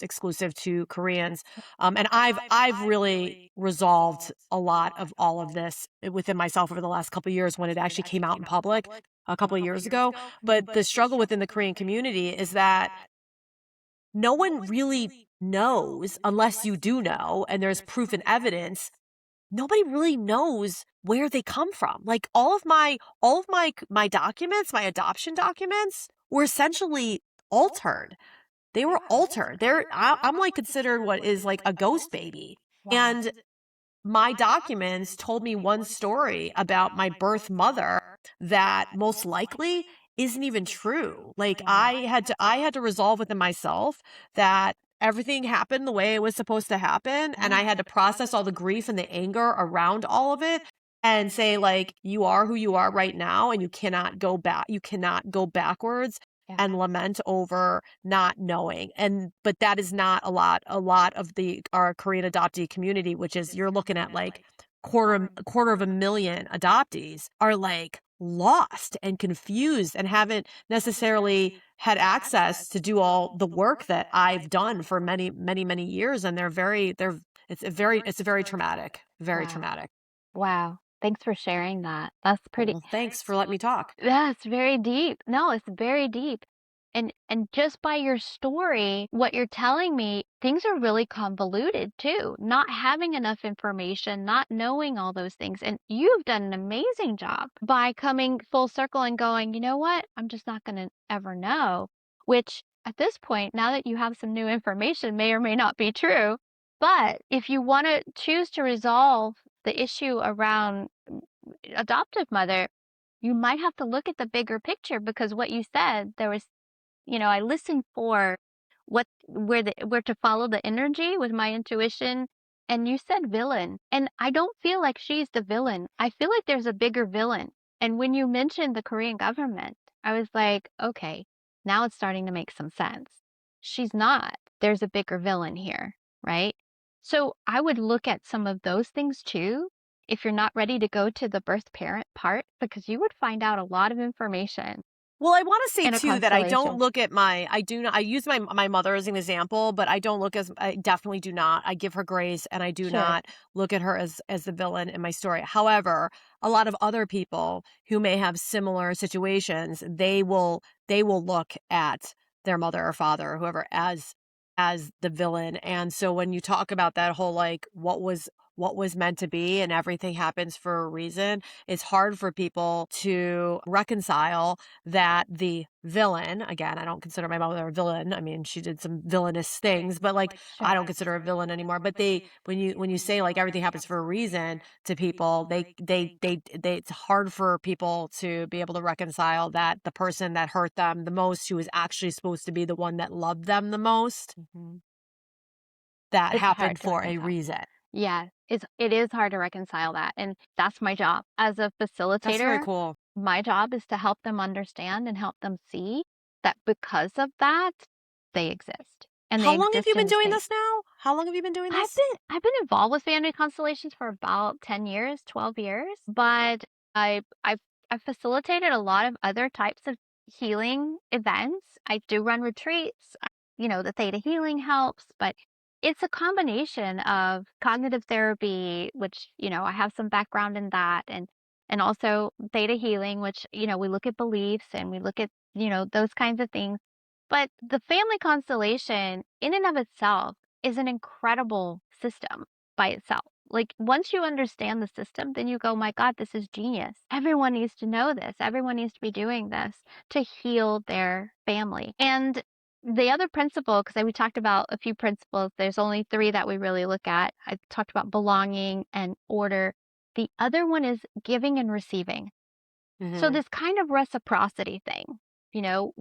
exclusive to Koreans. And I've really resolved a lot of all of this within myself over the last couple of years when it actually came out in public a couple of years ago. But the struggle within the Korean community is that no one really knows unless you do know, and there's proof and evidence. Nobody really knows where they come from. Like all of my documents, my adoption documents were essentially altered. They were altered. I'm like considered what is like a ghost baby. Wow. And my documents told me one story about my birth mother that most likely isn't even true. Like I had to resolve within myself that everything happened the way it was supposed to happen, and I had to process all the grief and the anger around all of it and say like you are who you are right now, and you cannot go back. You cannot go backwards Yeah. and lament over not knowing. But that is not a lot of our Korean adoptee community, which is you're looking at like quarter of a million adoptees are like lost and confused and haven't necessarily had access to do all the work that I've done for many, many, many years. And it's very traumatic, very Wow. traumatic. Wow. Thanks for sharing that. That's pretty. Well, thanks for letting me talk. That's very deep. No, it's very deep. And just by your story, what you're telling me, things are really convoluted too. Not having enough information, not knowing all those things. And you've done an amazing job by coming full circle and going, you know what? I'm just not going to ever know, which at this point, now that you have some new information, may or may not be true. But if you want to choose to resolve the issue around adoptive mother, you might have to look at the bigger picture because what you said, there was, I listened for where to follow the energy with my intuition. And you said villain. And I don't feel like she's the villain. I feel like there's a bigger villain. And when you mentioned the Korean government, I was like, okay, now it's starting to make some sense. She's not. There's a bigger villain here, right? So I would look at some of those things too if you're not ready to go to the birth parent part, because you would find out a lot of information Well, I want to say in a too that I don't constellation. look at I do not, I use my mother as an example, but I definitely do not. I give her grace and I do Sure. not look at her as the villain in my story. However, a lot of other people who may have similar situations, they will look at their mother or father or whoever as the villain. And so when you talk about that whole like what was meant to be and everything happens for a reason, it's hard for people to reconcile that the villain, again, I don't consider my mother a villain. I mean, she did some villainous things, but like I Sure. don't consider her a villain anymore. But when you say like everything happens for a reason to people, it's hard for people to be able to reconcile that the person that hurt them the most, who was actually supposed to be the one that loved them the most, Mhm. that It's happened hard to for a reconcile. reason. Yeah, it is hard to reconcile that, and that's my job. As a That's very facilitator, cool. my job is to help them understand and help them see that because of that, they exist, and they How long have you exist been in doing space. this now? How long have you been doing I've this? been I've been involved with family constellations for about 10 years, 12 years, but I've facilitated a lot of other types of healing events. I do run retreats. The theta healing helps, but it's a combination of cognitive therapy, which, I have some background in that, and also theta healing, which, we look at beliefs and we look at, those kinds of things. But the family constellation in and of itself is an incredible system by itself. Like once you understand the system, then you go, my God, this is genius. Everyone needs to know this. Everyone needs to be doing this to heal their family. And the other principle, because we talked about a few principles, there's only three that we really look at. I talked about belonging and order. The other one is giving and receiving. So Mhm. this kind of reciprocity thing,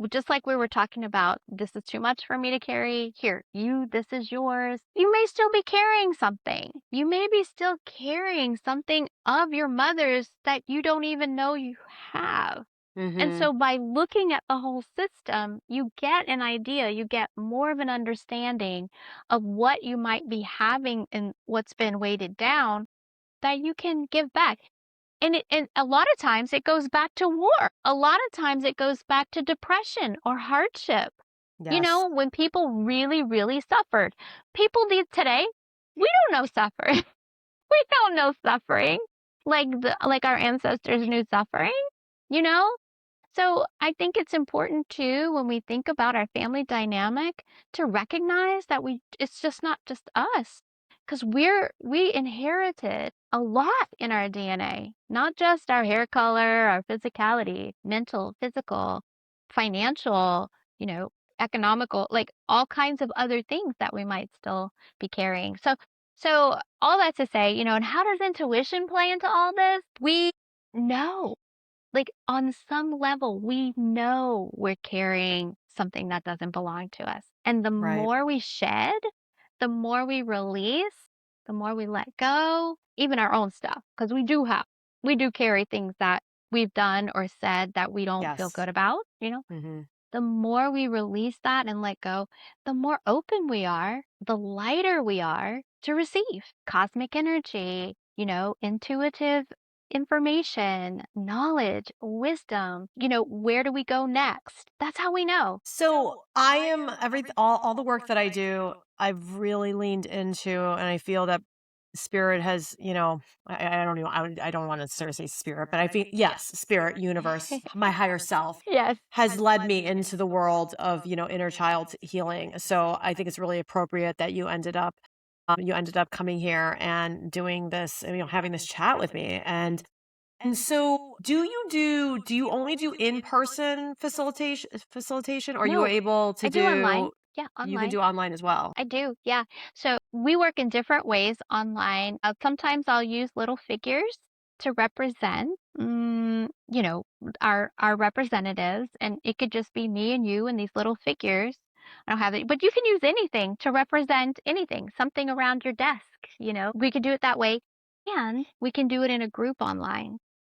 just like we were talking about, this is too much for me to carry. Here, this is yours. You may still be carrying something. You may be still carrying something of your mother's that you don't even know you have. And Mhm. so by looking at the whole system, you get an idea, you get more of an understanding of what you might be having and what's been weighted down. that you can give back. And a lot of times it goes back to war. A lot of times it goes back to depression or hardship. You Yes. know, when people really, really suffered. People these today, we don't know suffering. We don't know suffering like our ancestors knew suffering, you know? So I think it's important too when we think about our family dynamic to recognize that it's just not just us because we inherited a lot in our DNA, not just our hair color, our physicality, mental, physical, financial, you know, economical, like all kinds of other things that we might still be carrying. So all that to say, you know, and how does intuition play into all this? We know, like, on some level, we know we're carrying something that doesn't belong to us. And the Right. more we shed, the more we release, the more we let go, even our own stuff, because we do carry things that we've done or said that we don't feel Yes. good about, you know? Hmm. The more we release that and let go, the more open we are, the lighter we are to receive cosmic energy, you know, intuitive information, knowledge, wisdom. You know, where do we go next? That's how we know. So I am all the work that I do, I've really leaned into, and I feel that spirit has, I don't even, I don't want to sort of say spirit, but I feel, yes, spirit, universe, my higher self Yes. has led me into the world of, inner child healing. So I think it's really appropriate that you ended up coming here and doing this, having this chat with me. And so do you only do in-person facilitation, or you are No, able to I do online. do Yeah, you can online. do online as well? I do, yeah. So we work in different ways online. Sometimes I'll use little figures to represent, you know, our representatives, and it could just be me and you and these little figures. I don't have it, but you can use anything to represent anything, something around your desk. You know, we could do it that way, and we can do it in a group online.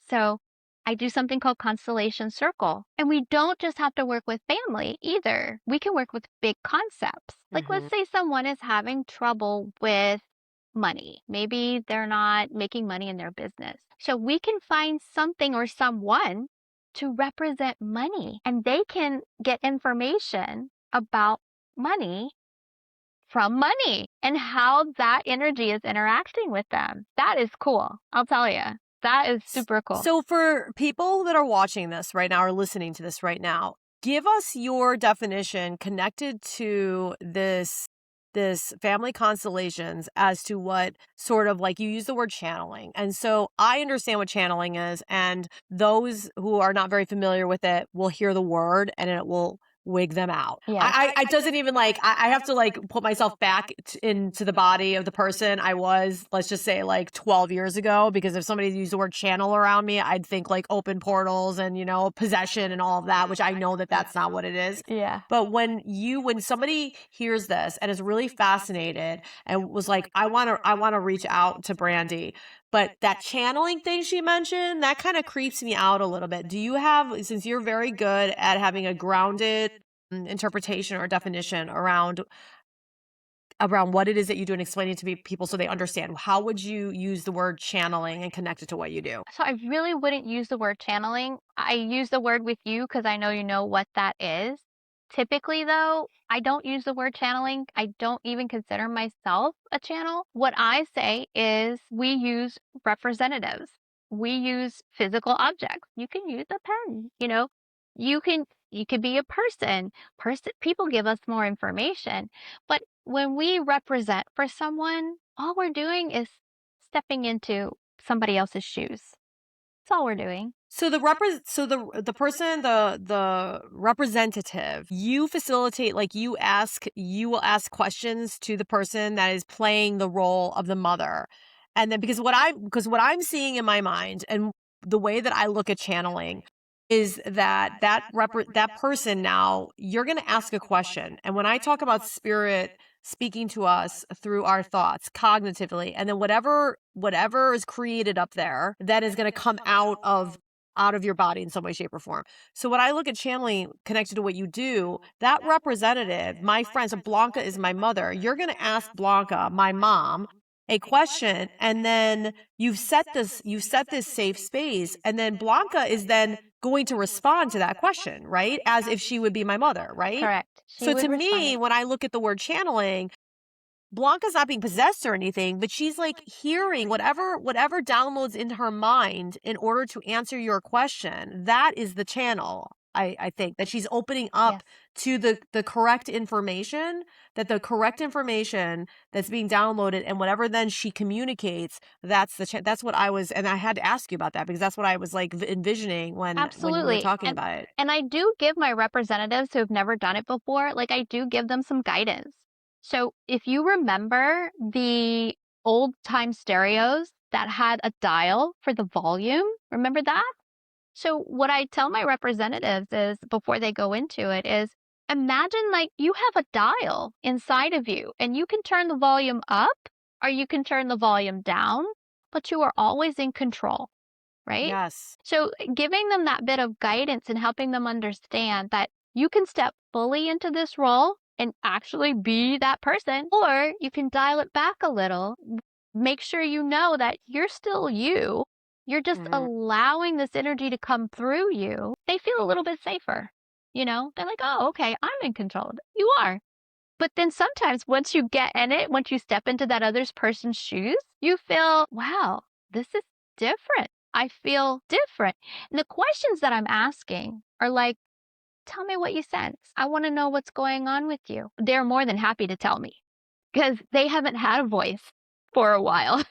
So I do something called Constellation Circle. And we don't just have to work with family either. We can work with big concepts. Like, let's Mhm. say someone is having trouble with money. Maybe they're not making money in their business. So we can find something or someone to represent money, and they can get information about money from money and how that energy is interacting with them. That is cool. I'll tell you. That is super cool. So for people that are watching this right now or listening to this right now, give us your definition connected to this family constellations as to what sort of, like, you use the word channeling. And so I understand what channeling is, and those who are not very familiar with it will hear the word and it will wig them out. Yes. I doesn't even, like, I have to, like, put myself back into the body of the person I was, let's just say, like 12 years ago, because if somebody used the word channel around me, I'd think like open portals and, possession and all of that, which I know that that's not what it is. Yeah. But when somebody hears this and is really fascinated and was like, I want to reach out to Brandy, but that channeling thing she mentioned, that kind of creeps me out a little bit. Do you have, since you're very good at having a grounded interpretation or definition around what it is that you do and explaining it to people so they understand, how would you use the word channeling and connect it to what you do? So I really wouldn't use the word channeling. I use the word with you because I know you know what that is. Typically, though, I don't use the word channeling. I don't even consider myself a channel. What I say is we use representatives. We use physical objects. You can use a pen, you know. You could be a person. People give us more information. But when we represent for someone, all we're doing is stepping into somebody else's shoes. That's all we're doing. So the person, the representative, you facilitate, like, you will ask questions to the person that is playing the role of the mother. And then, because what I'm seeing in my mind and the way that I look at channeling is that person, now you're going to ask a question. And when I talk about spirit speaking to us through our thoughts cognitively, and then whatever is created up there, that is going to come out of your body in some way, shape, or form. So when I look at channeling connected to what you do, that representative, my friend, so Blanca is my mother. You're going to ask Blanca, my mom, a question, and then you've set this safe space, and then Blanca is then going to respond to that question, right? As if she would be my mother, right? Correct. She So would to respond. me, when I look at the word channeling, Blanca's not being possessed or anything, but she's like hearing whatever downloads into her mind in order to answer your question. That is the channel. I think that she's opening up Yes. to the correct information, that the correct information that's being downloaded, and whatever then she communicates, that's that's what I was, and I had to ask you about that because that's what I was like envisioning when we were Absolutely. talking about it. And I do give my representatives who have never done it before, like I do give them some guidance. So if you remember the old time stereos that had a dial for the volume, remember that? So what I tell my representatives is before they go into it is imagine like you have a dial inside of you and you can turn the volume up or you can turn the volume down, but you are always in control, right? Yes. So giving them that bit of guidance and helping them understand that you can step fully into this role and actually be that person, or you can dial it back a little. Make sure you know that you're still you. You're just Mhm. allowing this energy to come through you. They feel a little bit safer. They're like, oh, okay, I'm in control of it. You are. But then sometimes once you get in it, once you step into that other person's shoes, you feel, wow, this is different. I feel different. And the questions that I'm asking are like, tell me what you sense. I want to know what's going on with you. They're more than happy to tell me because they haven't had a voice for a while.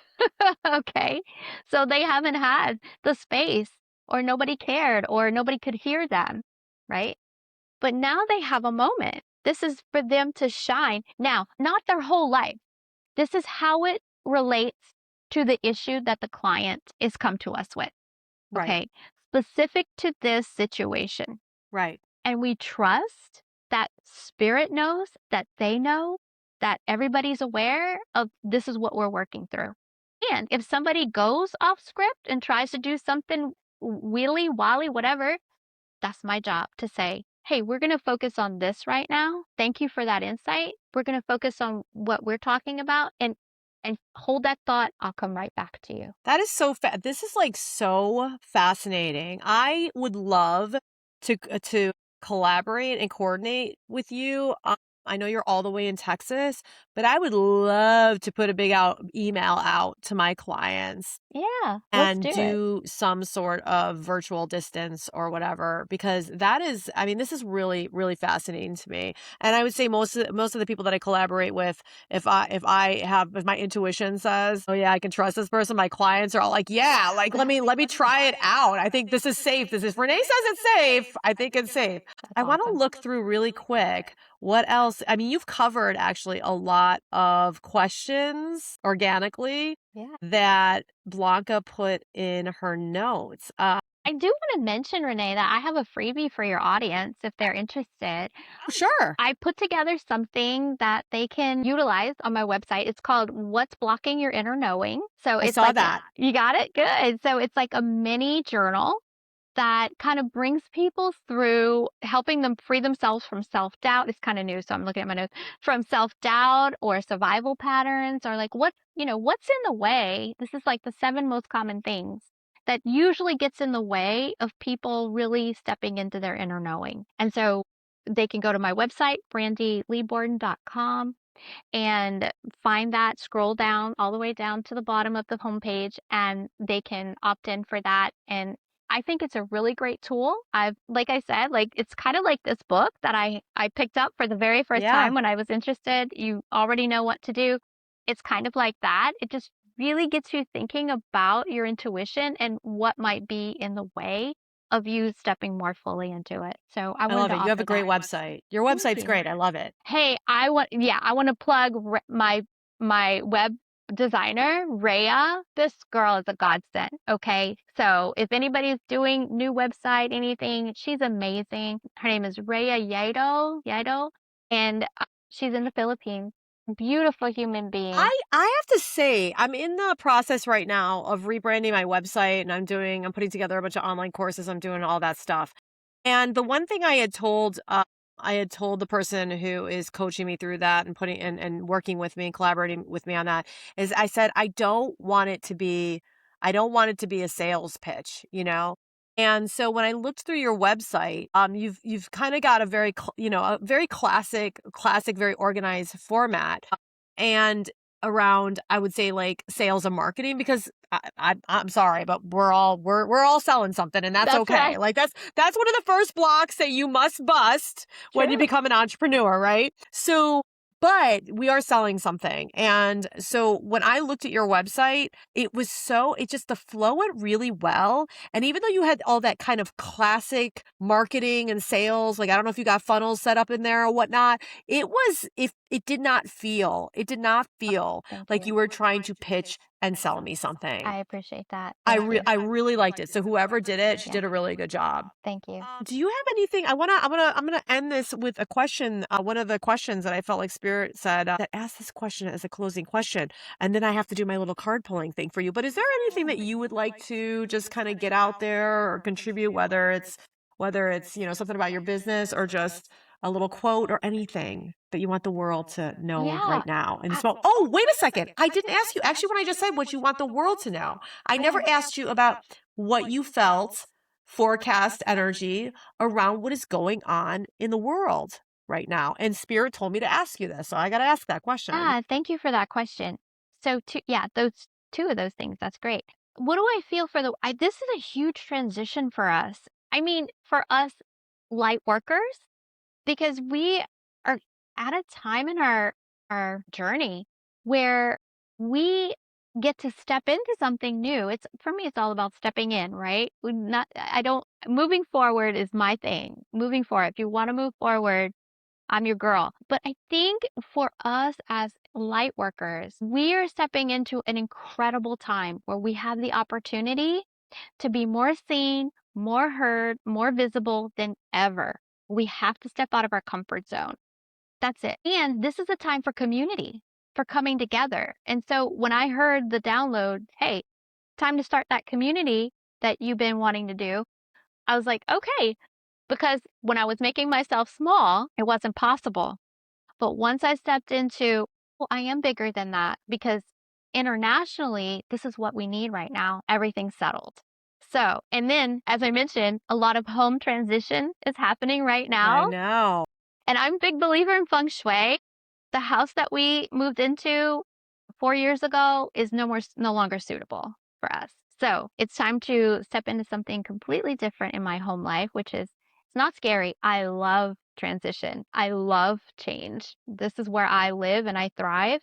Okay. So they haven't had the space, or nobody cared, or nobody could hear them. Right. But now they have a moment. This is for them to shine. Now, not their whole life. This is how it relates to the issue that the client is come to us with. Right. Okay. Specific to this situation. Right. And we trust that spirit knows, that they know, that everybody's aware of this is what we're working through. And if somebody goes off script and tries to do something wheelie, wally, whatever, that's my job to say, hey, we're going to focus on this right now. Thank you for that insight. We're going to focus on what we're talking about and hold that thought. I'll come right back to you. That is so this is like so fascinating. I would love to collaborate and coordinate with you. I know you're all the way in Texas, but I would love to put a big email out to my clients Yeah, let's and do it. do some sort of virtual distance or whatever, because that is, I mean, this is really, really fascinating to me. And I would say most of the people that I collaborate with, if my intuition says, oh yeah, I can trust this person, my clients are all like, yeah, like let me try it out. I think this is safe. Renee says it's safe. I think it's safe. That's I want to awesome. look through really quick what else. I mean, you've covered actually a lot of questions organically Yeah. that Blanca put in her notes. I do want to mention, Renee, that I have a freebie for your audience if they're interested. Sure. I put together something that they can utilize on my website. It's called What's Blocking Your Inner Knowing. So I it's saw like, that. you got it? Good. So it's like a mini journal that kind of brings people through helping them free themselves from self-doubt. It's kind of new, so I'm looking at my notes. From self-doubt or survival patterns, or like what's in the way. This is like the 7 most common things that usually gets in the way of people really stepping into their inner knowing. And so they can go to my website, brandyleadborn.com, and find that, scroll down all the way down to the bottom of the homepage, and they can opt in for that. And I think it's a really great tool. Like I said, like it's kind of like this book that I picked up for the very first Yeah. time when I was interested. You already know what to do. It's kind of like that. It just really gets you thinking about your intuition and what might be in the way of you stepping more fully into it. So I I wanted love to it. You have offer a great that. website. Your Thank website's you. great. I love it. Hey, I want to plug my web designer, Rhea. This girl is a godsend. Okay, so if anybody's doing new website, anything, she's amazing. Her name is Rhea Yaido, and she's in the Philippines. Beautiful human being. I have to say, I'm in the process right now of rebranding my website, and I'm putting together a bunch of online courses. I'm doing all that stuff. And the one thing I had told I had told the person who is coaching me through that and putting and working with me and collaborating with me on that is I said, I don't want it to be a sales pitch, you know? And so when I looked through your website, you've kind of got a a very classic, very organized format, and around, I would say, like, sales and marketing, because I'm sorry, but we're all selling something, and that's That's okay. right. Like, that's one of the first blocks that you must bust when you True. become an entrepreneur, right? So, but we are selling something. And so when I looked at your website, it just, the flow went really well. And even though you had all that kind of classic marketing and sales, like, I don't know if you got funnels set up in there or whatnot, if it did not feel Thank like you. you were trying to pitch and sell me something. I appreciate that. Thank you. I really liked it. So whoever did it, she Yeah. did a really good job. Thank you. Do you have anything? I'm gonna end this with a question. One of the questions that I felt like Spirit said, that asked this question as a closing question, and then I have to do my little card pulling thing for you. But is there anything that you would like to just kind of get out there or contribute, whether it's something about your business or just a little quote or anything that you want the world to know Yeah. right now? And it's oh, wait a second, I didn't ask you actually when I just said what you want the world to know. I never asked you about what you felt, forecast energy around what is going on in the world right now. And Spirit told me to ask you this, so I got to ask that question. Yeah, thank you for that question. So, yeah, those two of those things, that's great. What do I feel for this is a huge transition for us. I mean, for us light workers, because we are at a time in our journey where we get to step into something new. It's for me, it's all about stepping in, right? We not I don't moving forward is my thing. Moving forward. If you want to move forward, I'm your girl. But I think for us as light workers, we are stepping into an incredible time where we have the opportunity to be more seen, more heard, more visible than ever. We have to step out of our comfort zone. That's it. And this is a time for community, for coming together. And so when I heard the download, hey, time to start that community that you've been wanting to do, I was like, okay, because when I was making myself small, it wasn't possible. But once I stepped into, well, I am bigger than that because internationally, this is what we need right now. Everything's settled. So, and then, as I mentioned, a lot of home transition is happening right I now. know. And I'm a big believer in feng shui. The house that we moved into 4 years ago is no longer suitable for us. So it's time to step into something completely different in my home life, which is it's not scary. I love transition. I love change. This is where I live and I thrive.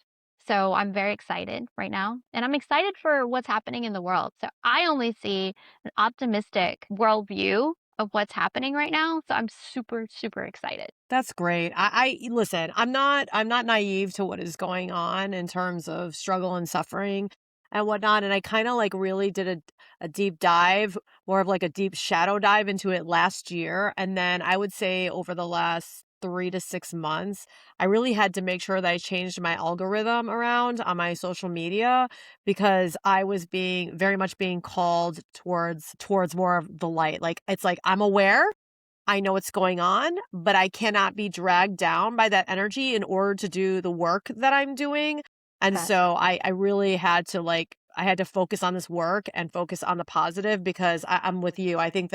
So I'm very excited right now. And I'm excited for what's happening in the world. So I only see an optimistic worldview of what's happening right now. So I'm super, super excited. That's great. Listen, I'm not naive to what is going on in terms of struggle and suffering and whatnot. And I kind of like really did a deep dive, more of like a deep shadow dive into it last year. And then I would say over the last 3 to 6 months, I really had to make sure that I changed my algorithm around on my social media, because I was being very much being called towards more of the light. Like, it's like I'm aware, I know what's going on, but I cannot be dragged down by that energy in order to do the work that I'm doing. And Trust. so I really had to, I had to focus on this work and focus on the positive, because I'm with you. I think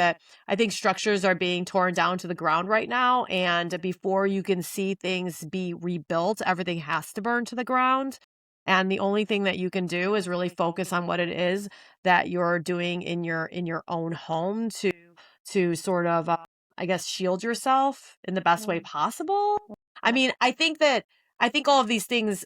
structures are being torn down to the ground right now. And before you can see things be rebuilt, everything has to burn to the ground. And the only thing that you can do is really focus on what it is that you're doing in your own home to sort of I guess, shield yourself in the best way Mm, possible. I yeah. mean, I think all of these things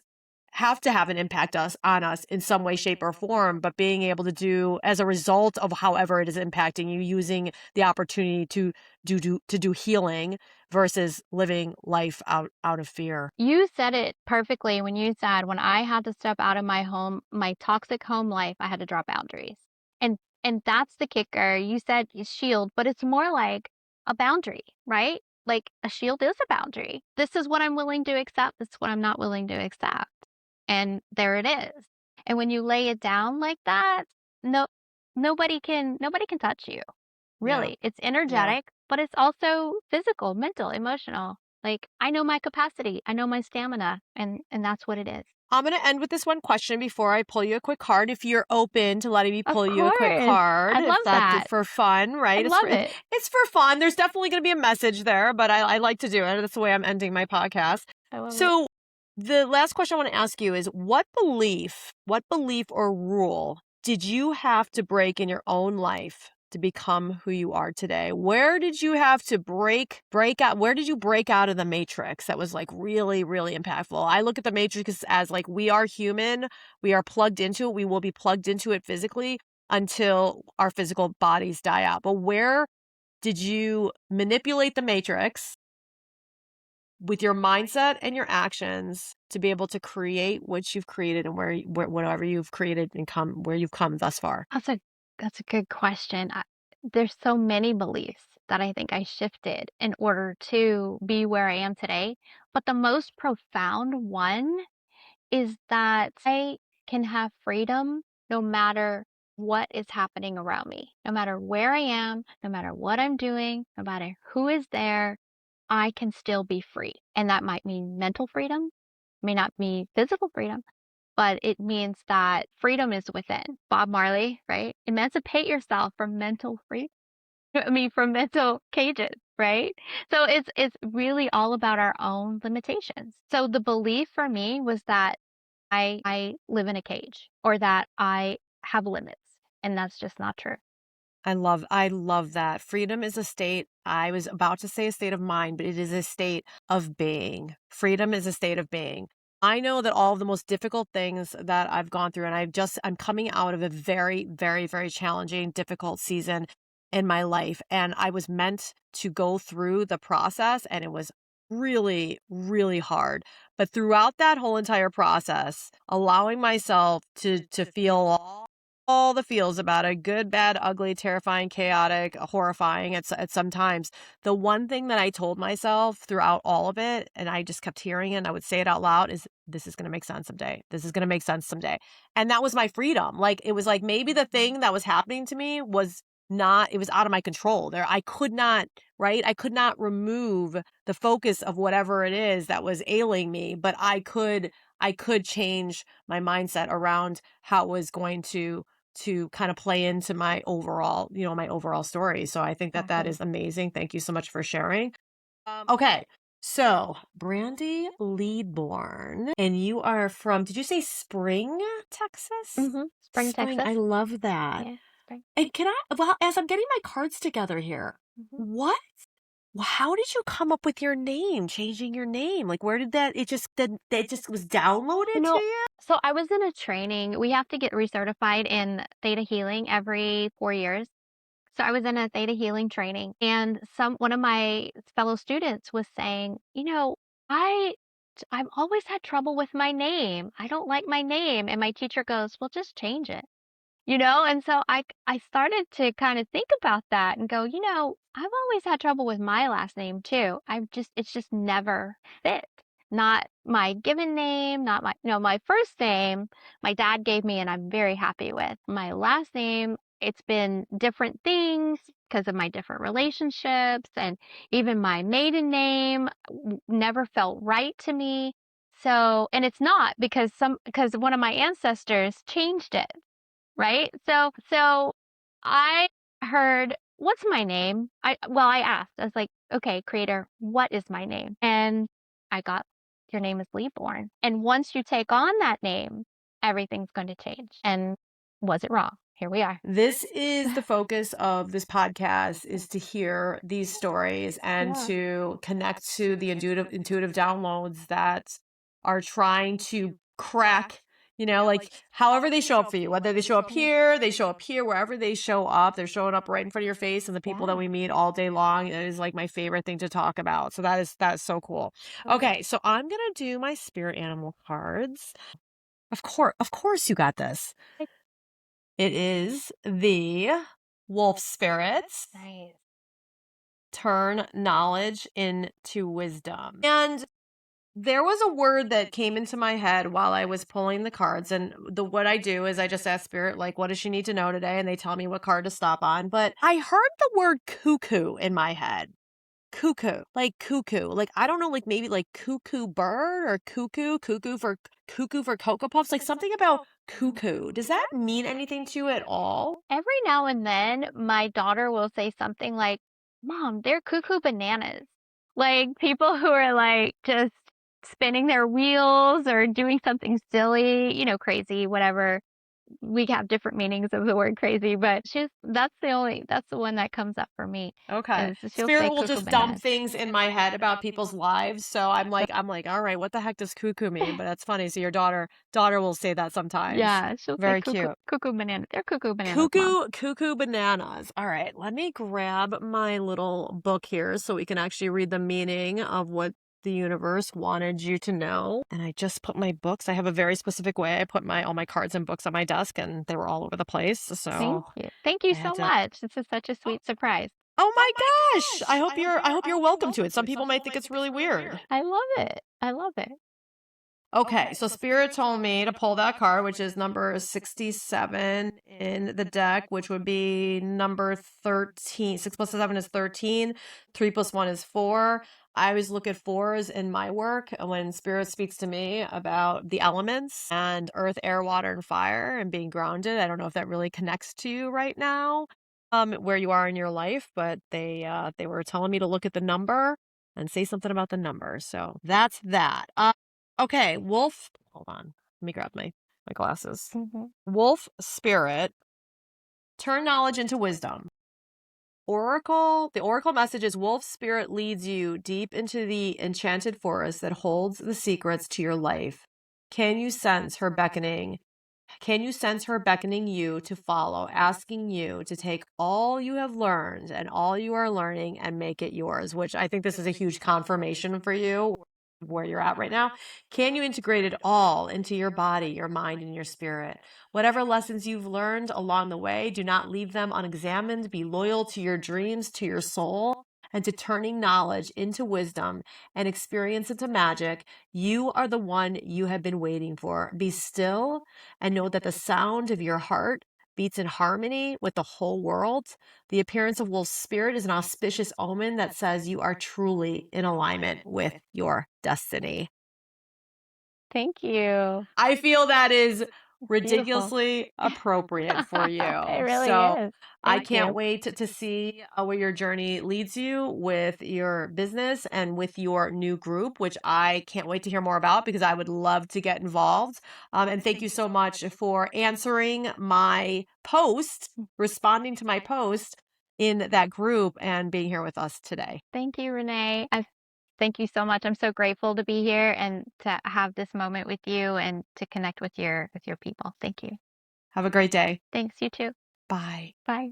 have to have an impact on us in some way, shape, or form, but being able to do as a result of however it is impacting you, using the opportunity to do healing versus living life out of fear. You said it perfectly when you said when I had to step out of my toxic home life, I had to draw boundaries. And that's the kicker. You said shield, but it's more like a boundary, right? Like a shield is a boundary. This is what I'm willing to accept. This is what I'm not willing to accept. And there it is. And when you lay it down like that, no nobody can touch you. Yeah. Really. It's Yeah. energetic, but it's also physical, mental, emotional. Like, I know my capacity, I know my stamina, and that's what it is. I'm going to end with this one question before I pull you a quick card. If you're open to letting me Of pull you a quick course. card, I if love that's that. for fun, I right? love it. It's for fun. There's definitely going to be a message there, but I like to do it. That's the way I'm ending my podcast. I love it. So the last question I want to ask you is what belief or rule did you have to break in your own life to become who you are today? Where did you have to break out? Where did you break out of the matrix that was like really, really impactful? I look at the matrix as like we are human, we are plugged into it, we will be plugged into it physically until our physical bodies die out. But where did you manipulate the matrix with your mindset and your actions to be able to create what you've created and whatever you've created and where you've come thus far? That's a good question. There's so many beliefs that I think I shifted in order to be where I am today, but the most profound one is that I can have freedom no matter what is happening around me. No matter where I am, no matter what I'm doing, no matter who is there, I can still be free. And that might mean mental freedom, may not mean physical freedom, but it means that freedom is within. Bob Marley, right? Emancipate yourself from mental free I mean, from mental cages, right? So it's really all about our own limitations. So the belief for me was that I live in a cage or that I have limits, and that's just not true. I love that. Freedom is a state. I was about to say a state of mind, but it is a state of being. Freedom is a state of being. I know that all of the most difficult things that I've gone through, and I'm coming out of a very, very, very challenging, difficult season in my life. And I was meant to go through the process, and it was really, really hard. But throughout that whole entire process, allowing myself to feel all the feels about it, good, bad, ugly, terrifying, chaotic, horrifying at some times. The one thing that I told myself throughout all of it, and I just kept hearing it and I would say it out loud, is this is going to make sense someday. This is going to make sense someday. And that was my freedom. Like it was like maybe the thing that was happening to me was not, it was out of my control. There I could not, right? I could not remove the focus of whatever it is that was ailing me, but I could change my mindset around how it was going to kind of play into my overall story. So I think that that Exactly. is amazing. Thank you so much for sharing. Okay. So, Brandy Leadborn, and you are from, did you say Spring, Texas? Spring, Spring. I Texas. love that. Yeah, spring. And well, as I'm getting my cards together here, Mhm. what, how did you come up with your name, changing your name? Like, where did it just was You downloaded to know, you? so I was in a training. We have to get recertified in theta healing every 4 years. So I was in a theta healing training, and one of my fellow students was saying, I I've always had trouble with my name. I don't like my name. And my teacher goes, "Well, just change it." And so I started to kind of think about that and go, I've always had trouble with my last name too. It's just never fit. Not my given name, not my first name, my dad gave me and I'm very happy with. My last name, it's been different things because of my different relationships, and even my maiden name never felt right to me. So, and it's not because one of my ancestors changed it, right? So I heard, "What's my name?" I asked. I was like, "Okay, creator, what is my name?" And I got, "Your name is Leadborn. And once you take on that name, everything's going to change." And was it wrong? Here we are. This is the focus of this podcast is to hear these stories and Yeah. to connect to the intuitive downloads that are trying to crack, like however they show up for you, whether they show up here, wherever they show up, they're showing up right in front of your face, and the people that Yeah. we meet all day long is like my favorite thing to talk about. So that is so cool. Totally. Okay, so I'm going to do my spirit animal cards. Of course you got this. It is the wolf spirits. Nice. Turn knowledge into wisdom. And There was a word that came into my head while I was pulling the cards, and what I do is I just ask spirit, like, what does she need to know today? And they tell me what card to stop on. But I heard the word cuckoo in my head. Cuckoo, like cuckoo. Like, I don't know, like maybe like cuckoo bird or cuckoo for Cocoa Puffs, like something about cuckoo. Does that mean anything to you at all? Every now and then, my daughter will say something like, "Mom, they're cuckoo bananas." Like people who are like just spinning their wheels or doing something silly, crazy, whatever. We have different meanings of the word crazy, but that's the one that comes up for me Okay. is she'll Spirit say will cuckoo just dump bananas. things in my head about people's lives. So I'm like, all right, what the heck does cuckoo mean? But that's funny. So your daughter will say that sometimes. Yeah, she'll say Very cute. cuckoo bananas. They're cuckoo bananas, Mom. Cuckoo bananas. All right, let me grab my little book here so we can actually read the meaning of what the universe wanted you to know. And I just put my books. I have a very specific way. I put my all my cards and books on my desk, and they were all over the place. Thank So you. Thank you I had so to. much. This is such a sweet surprise. Oh my gosh! I hope you're welcome to it. Some people might think it's really weird. I love it. I love it. Okay, so Spirit told me to pull that card, which is number 67 in the deck, which would be number 13. 6 plus 7 is 13. 3 plus 1 is 4. I always look at fours in my work when Spirit speaks to me about the elements and earth, air, water, and fire and being grounded. I don't know if that really connects to you right now, where you are in your life, but they were telling me to look at the number and say something about the number. So that's that. Okay, wolf. Hold on. Let me grab my glasses. Hmm. Wolf spirit, turn knowledge into wisdom. The oracle message is wolf spirit leads you deep into the enchanted forest that holds the secrets to your life. Can you sense her beckoning? Can you sense her beckoning you to follow, asking you to take all you have learned and all you are learning and make it yours, which I think this is a huge confirmation for you where you're at right now. Can you integrate it all into your body, your mind, and your spirit? Whatever lessons you've learned along the way, do not leave them unexamined. Be loyal to your dreams, to your soul, and to turning knowledge into wisdom and experience into magic. You are the one you have been waiting for. Be still and know that the sound of your heart beats in harmony with the whole world. The appearance of wolf's spirit is an auspicious omen that says you are truly in alignment with your destiny. Thank you. I feel that is Beautiful. ridiculously appropriate for It you. really So is. I Thank can't you. wait to see where your journey leads you with your business and with your new group, which I can't wait to hear more about because I would love to get involved. And thank you so much for answering my post, responding to my post in that group, and being here with us today. Thank you, Renee. Thank you so much. I'm so grateful to be here and to have this moment with you and to connect with your people. Thank you. Have a great day. Thanks, you too. Bye. Bye.